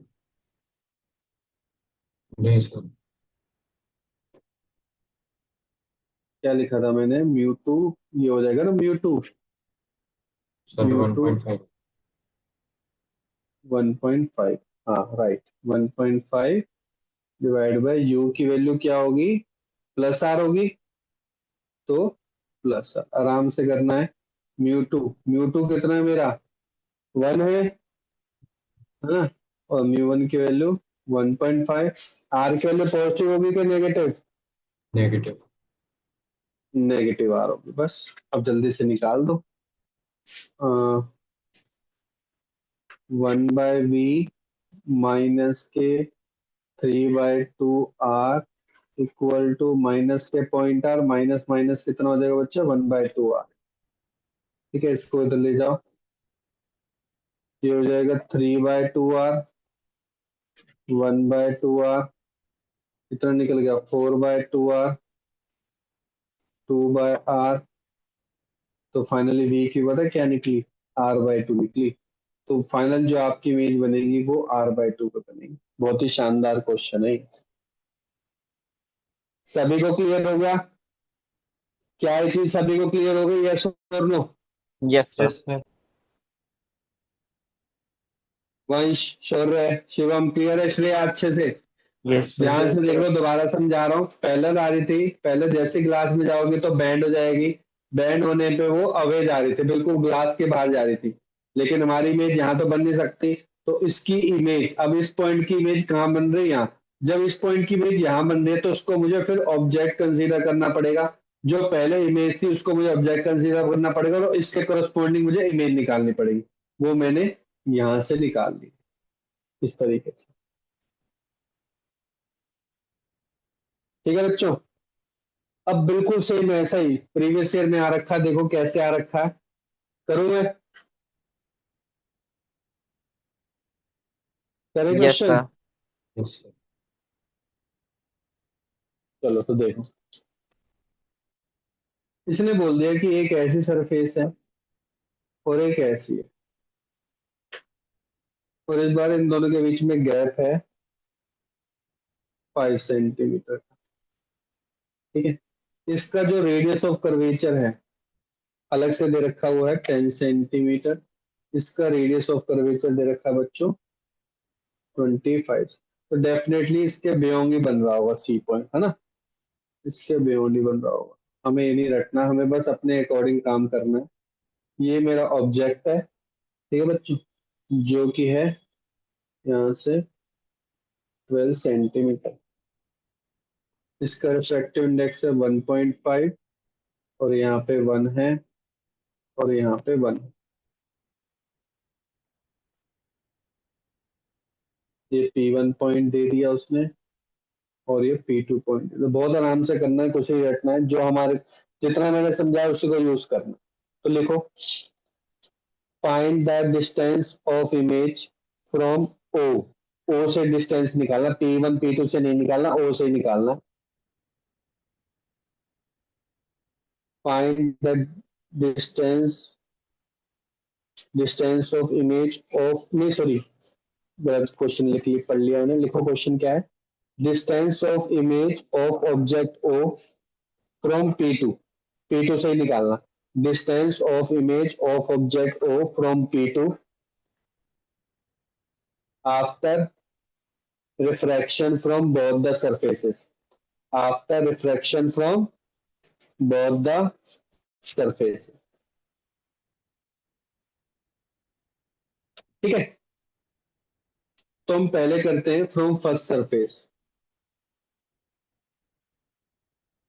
नहीं सर, क्या लिखा था मैंने? म्यू2 ये हो जाएगा ना, म्यू2 सर म्यू2 1.5। 1.5, हाँ राइट। 1.5 डिवाइड बाय यू की वैल्यू क्या होगी? प्लस आर होगी, तो प्लस आर आराम से करना है। म्यू टू कितना है मेरा? 1 है ना? और म्यू1 की वैल्यू 1.5। आर की वैल्यू पॉजिटिव होगी कि नेगेटिव? नेगेटिव। नेगेटिव आर होगी। बस अब जल्दी से निकाल दो। 1/v माइनस के 3/2 आर इक्वल टू माइनस के पॉइंट आर, माइनस माइनस कितना हो जाएगा बच्चा? 1/2 आर। ठीक है, इसको इधर ले जाओ। ये हो जाएगा 3/2 आर, 1/2 आर कितना निकल गया? 4/2 आर, 2/r। तो फाइनली v की पता है क्या निकली? r/2 निकली। तो फाइनल जो आपकी इमेज बनेगी वो r/2 पे बनेगी। बहुत ही शानदार क्वेश्चन है। सभी को क्लियर हो गया? क्या ये चीज सभी को क्लियर हो गई? यस और no? Yes, sir. Yes sir. Vansh, Shaurya, Shivam clear है? श्रेया अच्छे से यस सर। ध्यान से देख लो, दोबारा समझा रहा हूँ। पहले आ रही थी, पहले जैसे ग्लास में जाओगे तो बैंड हो जाएगी, बैंड होने पे वो अवे जा रही थी, बिल्कुल ग्लास के बाहर जा रही थी। लेकिन हमारी इमेज यहाँ तो बन नहीं सकती, तो इसकी इमेज, अब इस पॉइंट की इमेज कहाँ बन रही है? यहाँ। जब इस पॉइंट की इमेज यहाँ बन रही है तो उसको मुझे फिर ऑब्जेक्ट कंसीडर करना पड़ेगा। जो पहले इमेज थी उसको मुझे ऑब्जेक्ट कंसीडर करना पड़ेगा और इसके करस्पॉन्डिंग मुझे इमेज निकालनी पड़ेगी। वो मैंने यहाँ से निकाल ली इस तरीके से। ठीक है बच्चों? अब बिल्कुल सेम ऐसा ही प्रीवियस ईयर में आ रखा है। देखो कैसे आ रखा है, करूं मैं? करें Yes, question? sir. Yes sir. चलो तो देखो, इसने बोल दिया कि एक ऐसी सरफेस है और एक ऐसी है, और इस बार इन दोनों के बीच में गैप है 5 सेंटीमीटर। ठीक है, इसका जो रेडियस ऑफ कर्वेचर है अलग से दे रखा हुआ है 10 सेंटीमीटर। इसका रेडियस ऑफ कर्वेचर दे रखा है बच्चों 25। तो डेफिनेटली इसके बियॉन्ड ही बन रहा होगा सी पॉइंट, है ना? इसके बियॉन्ड ही बन रहा होगा। हमें ये नहीं रटना, हमें बस अपने अकॉर्डिंग काम करना है। ये मेरा ऑब्जेक्ट है, ठीक है बच्चों, जो कि है यहाँ से 12 सेंटीमीटर। इसका रिफ्रैक्टिव इंडेक्स है 1.5 और यहाँ पे 1 है और यहाँ पे 1 है। ये P1 पॉइंट दे दिया उसने और ये P2 पॉइंट। तो बहुत आराम से करना है, कुछ नहीं रटना है, जो हमारे जितना मैंने समझाया उसी को यूज करना। तो लिखो, find the distance of image from O ओ से डिस्टेंस निकालना, P1 P2 से नहीं निकालना, ओ से ही निकालना। Find the distance of image of, नहीं सॉरी, क्वेश्चन पढ़ लिया मैंने, लिखो क्वेश्चन क्या है। Distance of image of object O from P2, P2 से ही निकालना। Distance of image of object O from P2 after refraction from both the surfaces, after refraction from both the surfaces। ठीक है, तो हम पहले करते हैं from first surface,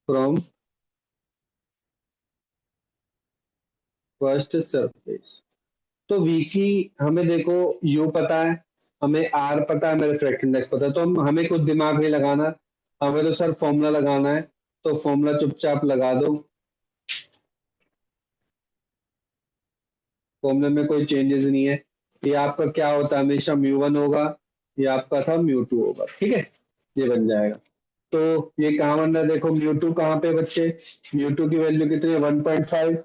from first surface. तो v की हमें देखो u पता है, हमें r पता है, हमें रिफ्रैक्टिव इंडेक्स पता है, तो हमें कुछ दिमाग नहीं लगाना, हमें तो सर फॉर्मूला लगाना है। तो फॉर्मूला चुपचाप लगा दो, फॉर्मूले में कोई चेंजेस नहीं है। ये आपका क्या होता है, हमेशा μ1 होगा, ये आपका था μ2 होगा। ठीक है, ये बन जाएगा। तो ये कहाँ बन रहा है, देखो μ2 कहाँ पे बच्चे, μ2 की वैल्यू कितनी है 1.5,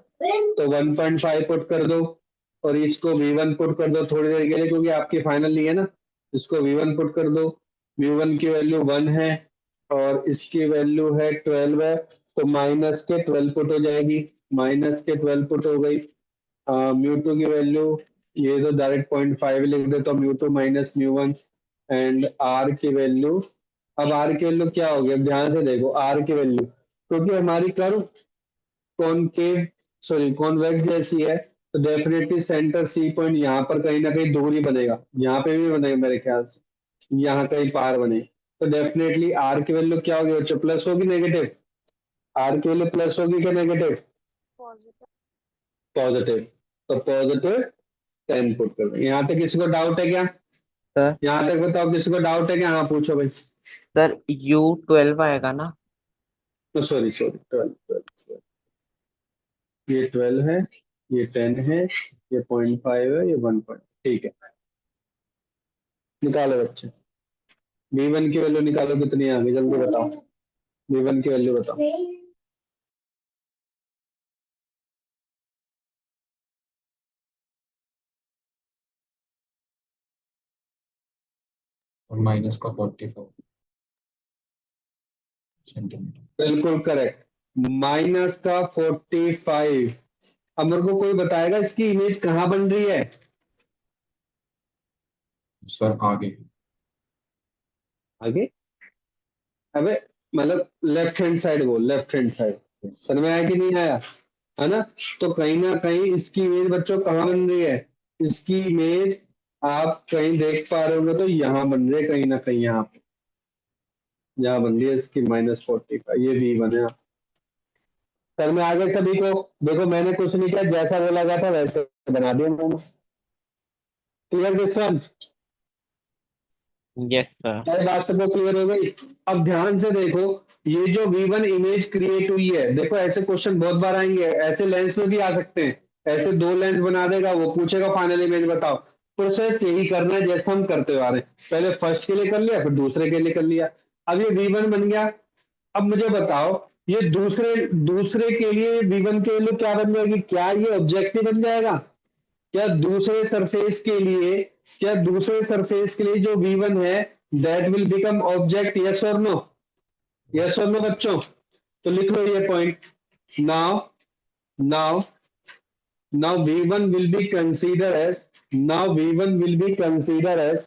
तो 1.5 पुट कर दो और इसको v1 पुट कर दो थोड़ी देर के लिए, क्योंकि आपकी फाइनल नहीं है ना। इसको v1 पुट कर दो, μ1 की वैल्यू 1 है और इसकी वैल्यू है 12 है, तो माइनस के 12 पुट हो जाएगी, माइनस के 12 पुट हो गई। μ2 की वैल्यू ये तो डायरेक्ट 0.5 लिख दे, तो μ2 माइनस μ1 एंड r की वैल्यू, अब r की वैल्यू क्या होगी, अब ध्यान से देखो r की वैल्यू, क्योंकि हमारी कर्व कॉनकेव सॉरी कॉन्वेक्स जैसी है, तो डेफिनेटली सेंटर सी पॉइंट यहाँ पर कहीं ना कहीं दूर ही बनेगा, यहाँ पे भी बनेगा मेरे ख्याल से, यहाँ कहीं पार बने, तो डेफिनेटली r की वैल्यू क्या होगी बच्चों, प्लस होगी नेगेटिव, r की वैल्यू प्लस होगी क्या नेगेटिव, पॉजिटिव, तो पॉजिटिव 10 पुट कर दो। यहाँ तक किसी को डाउट है क्या, सर यहाँ तक बताओ किसी को डाउट है क्या, हाँ पूछो भाई। सर U12 आएगा ना? तो सॉरी सॉरी 12 ये 12 है, ये 10 है, ये 0.5 है, ये 1 पॉइंट, ठीक है। निकालो बच्चे, v1 की वैल्यू निकालो, कितनी आ गई जल्दी बताओ, v1 की वैल्यू बताओ। और माइनस का 44 सेंटीमीटर। बिल्कुल करेक्ट, माइनस का 45। अब मेरे को कोई बताएगा इसकी इमेज कहाँ बन रही है, सर आगे आगे, अबे मतलब लेफ्ट हैंड साइड, बोल लेफ्ट हैंड साइड, समझ में आया कि नहीं आया, है ना। तो कहीं ना कहीं इसकी इमेज बच्चों कहाँ बन रही है, इसकी इमेज आप कहीं देख पा रहे होंगे, तो यहाँ बन रही है कहीं ना कहीं, यहाँ पे यहाँ बन रही है इसकी -45, ये v1 है। सर में आगे सभी को देखो, मैंने कुछ नहीं किया, जैसा बोला गया था वैसे बना दिया मैंने। Clear this one, yes sir. क्या बात सबको क्लियर हो गई। अब ध्यान से देखो, ये जो v1 इमेज क्रिएट हुई है, देखो ऐसे क्वेश्चन बहुत बार आएंगे, ऐसे लेंस में भी आ सकते हैं, ऐसे दो लेंस बना देगा, वो पूछेगा फाइनल इमेज बताओ। प्रोसेस यही करना है जैसे हम करते आ रहे हैं, पहले फर्स्ट के लिए कर लिया, फिर दूसरे के लिए कर लिया। अब ये v1 बन गया, अब मुझे बताओ ये दूसरे के लिए v1 के लिए क्या बन जाएगी, क्या ये ऑब्जेक्टिव बन जाएगा, क्या दूसरे सरफेस के लिए, क्या दूसरे सरफेस के लिए जो v1 है that will become object, yes और नो, यस और नो बच्चों। तो लिख लो ये point, now now now v1 will be considered as, now v1 will be considered as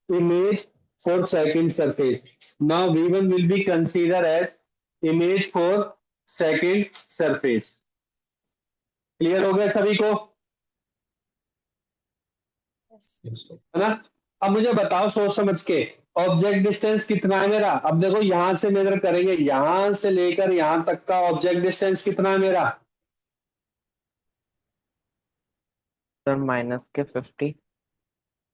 image for second surface, now v1 will be considered as image for second surface। Clear हो गया सभी को, है ना। अब मुझे बताओ सोच समझ के, ऑब्जेक्ट डिस्टेंस कितना है मेरा, अब देखो यहां से मेजर करेंगे, यहां से लेकर यहां तक का ऑब्जेक्ट डिस्टेंस कितना है मेरा, सर माइनस के 50।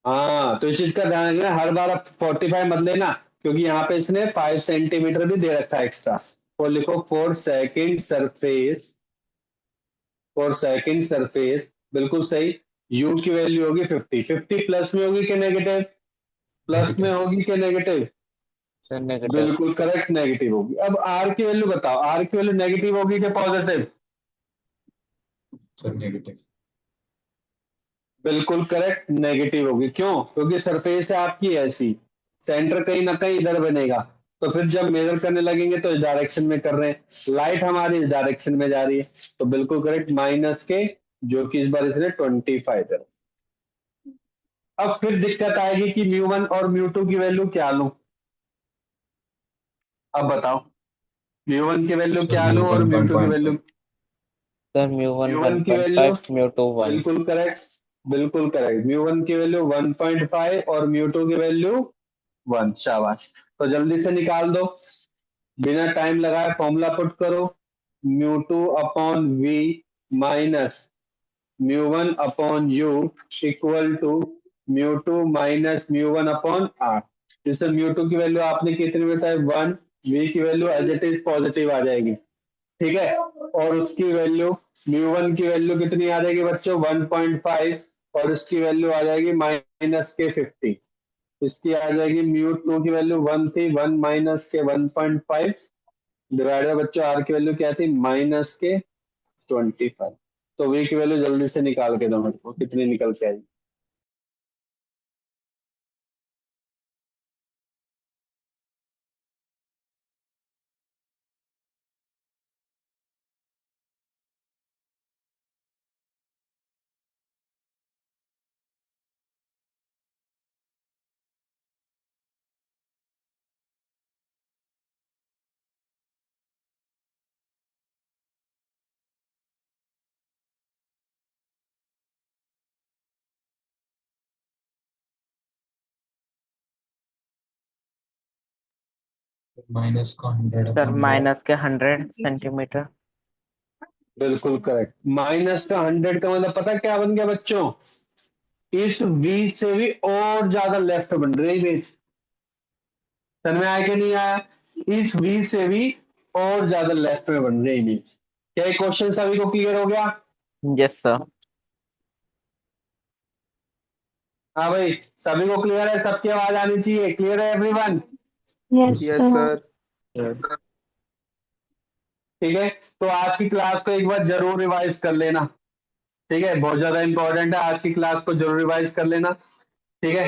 हाँ तो इस चीज का ध्यान रखना, हर बार आप 45 मत लेना, क्योंकि यहाँ पे इसने 5 सेंटीमीटर भी दे रखा है एक्स्ट्रा। और लिखो for second surface, for second surface, बिल्कुल सही। u की वैल्यू होगी 50, 50 प्लस में होगी कि नेगेटिव, प्लस में होगी कि नेगेटिव? Sir negative. बिल्कुल करेक्ट, नेगेटिव होगी। अब आर की वैल्यू बताओ, आर की वैल्यू नेगेटिव होगी कि पॉजिटिव? Sir negative. बिल्कुल करेक्ट, नेगेटिव होगी। क्यों? क्योंकि सरफेस है आपकी ऐसी, सेंटर कहीं ना कहीं इधर बनेगा, तो फिर जब मेजर करने लगेंगे तो इस डायरेक्शन में कर रहे हैं, लाइट हमारी इस डायरेक्शन में जा रही है, तो बिल्कुल करेक्ट माइनस के, जो कि इस बार इसने 25 है। अब फिर दिक्कत आएगी कि म्यू 1 और म्यू 2 की वैल्यू क्या लूं? अब बताओ, म्यू 1 की वैल्यू सर क्या म्यू लूं और वन वन म्यू 2 की point value? Five sir mu 1 mu 1 की वैल्यू 1.5, म्यू 2 1। बिल्कुल करेक्ट, बिल्कुल करेक्ट। म्यू 1 की वैल्यू 1.5 और म्यू 2 की वैल्यू 1। शाबाश। तो जल्दी से निकाल दो, बिना टाइम लगाए फॉर्मूला पुट करो। Mu 2 upon we minus mu 1 upon you equal to mu 2 minus mu 1 upon r. जैसे म्यू 2 की वैल्यू आपने कितनी बताई? 1। वी की value as it is positive आ जाएगी, ठीक है। और उसकी वैल्यू म्यू 1 की वैल्यू कितनी आ जाएगी बच्चों? 1.5, और इसकी वैल्यू आ जाएगी माइनस के 50। इसकी आ जाएगी म्यू 2 की वैल्यू 1 थी, 1 माइनस के 1.5 डिवाइड बाय बच्चों आर की वैल्यू क्या थी? माइनस के 25। तो वी की वैल्यू जल्दी से निकाल के दो मेरे को, कितनी निकल के आई? माइनस का 100 सर अपॉन वन। माइनस के 100 सेंटीमीटर। बिल्कुल करेक्ट। माइनस का 100 का मतलब पता क्या बन गया बच्चों? इस वी से भी और ज्यादा लेफ्ट बन रही है इमेज। समझ में आया कि नहीं आया? इस वी से भी और ज्यादा लेफ्ट में बन रही है इमेज। क्या ये क्वेश्चन सभी को क्लियर हो गया? Yes sir. हाँ भाई, सभी को क्लियर है? सबकी आवाज आनी चाहिए। क्लियर है everyone? Yes, Yes, sir. sir. ठीक है, तो आज की क्लास को एक बार जरूर रिवाइज कर लेना। ठीक है, बहुत ज्यादा इंपॉर्टेंट है, आज की क्लास को जरूर रिवाइज कर लेना। ठीक है,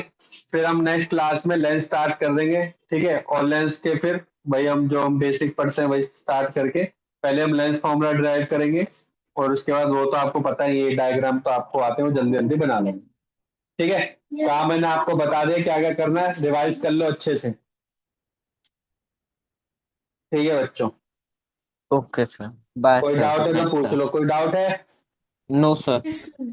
फिर हम नेक्स्ट क्लास में लेंस स्टार्ट कर देंगे। ठीक है, और लेंस के फिर भाई हम बेसिक पढ़ते हैं वही स्टार्ट करके पहले हम लेंस फॉर्मूला ड्राइव करेंगे, और उसके बाद वो तो आपको पता ही है, ये डायग्राम तो आपको आते हैं, वो जल्दी जल्दी बना लेंगे। ठीक है, काम मैंने आपको बता दिया क्या क्या करना है, रिवाइज कर लो अच्छे से। ठीक है बच्चों, ओके सर। बाय कोई सर, डाउट गुड है तो नाइट पूछ सर। लो, कोई डाउट है? No sir. Yes, sir.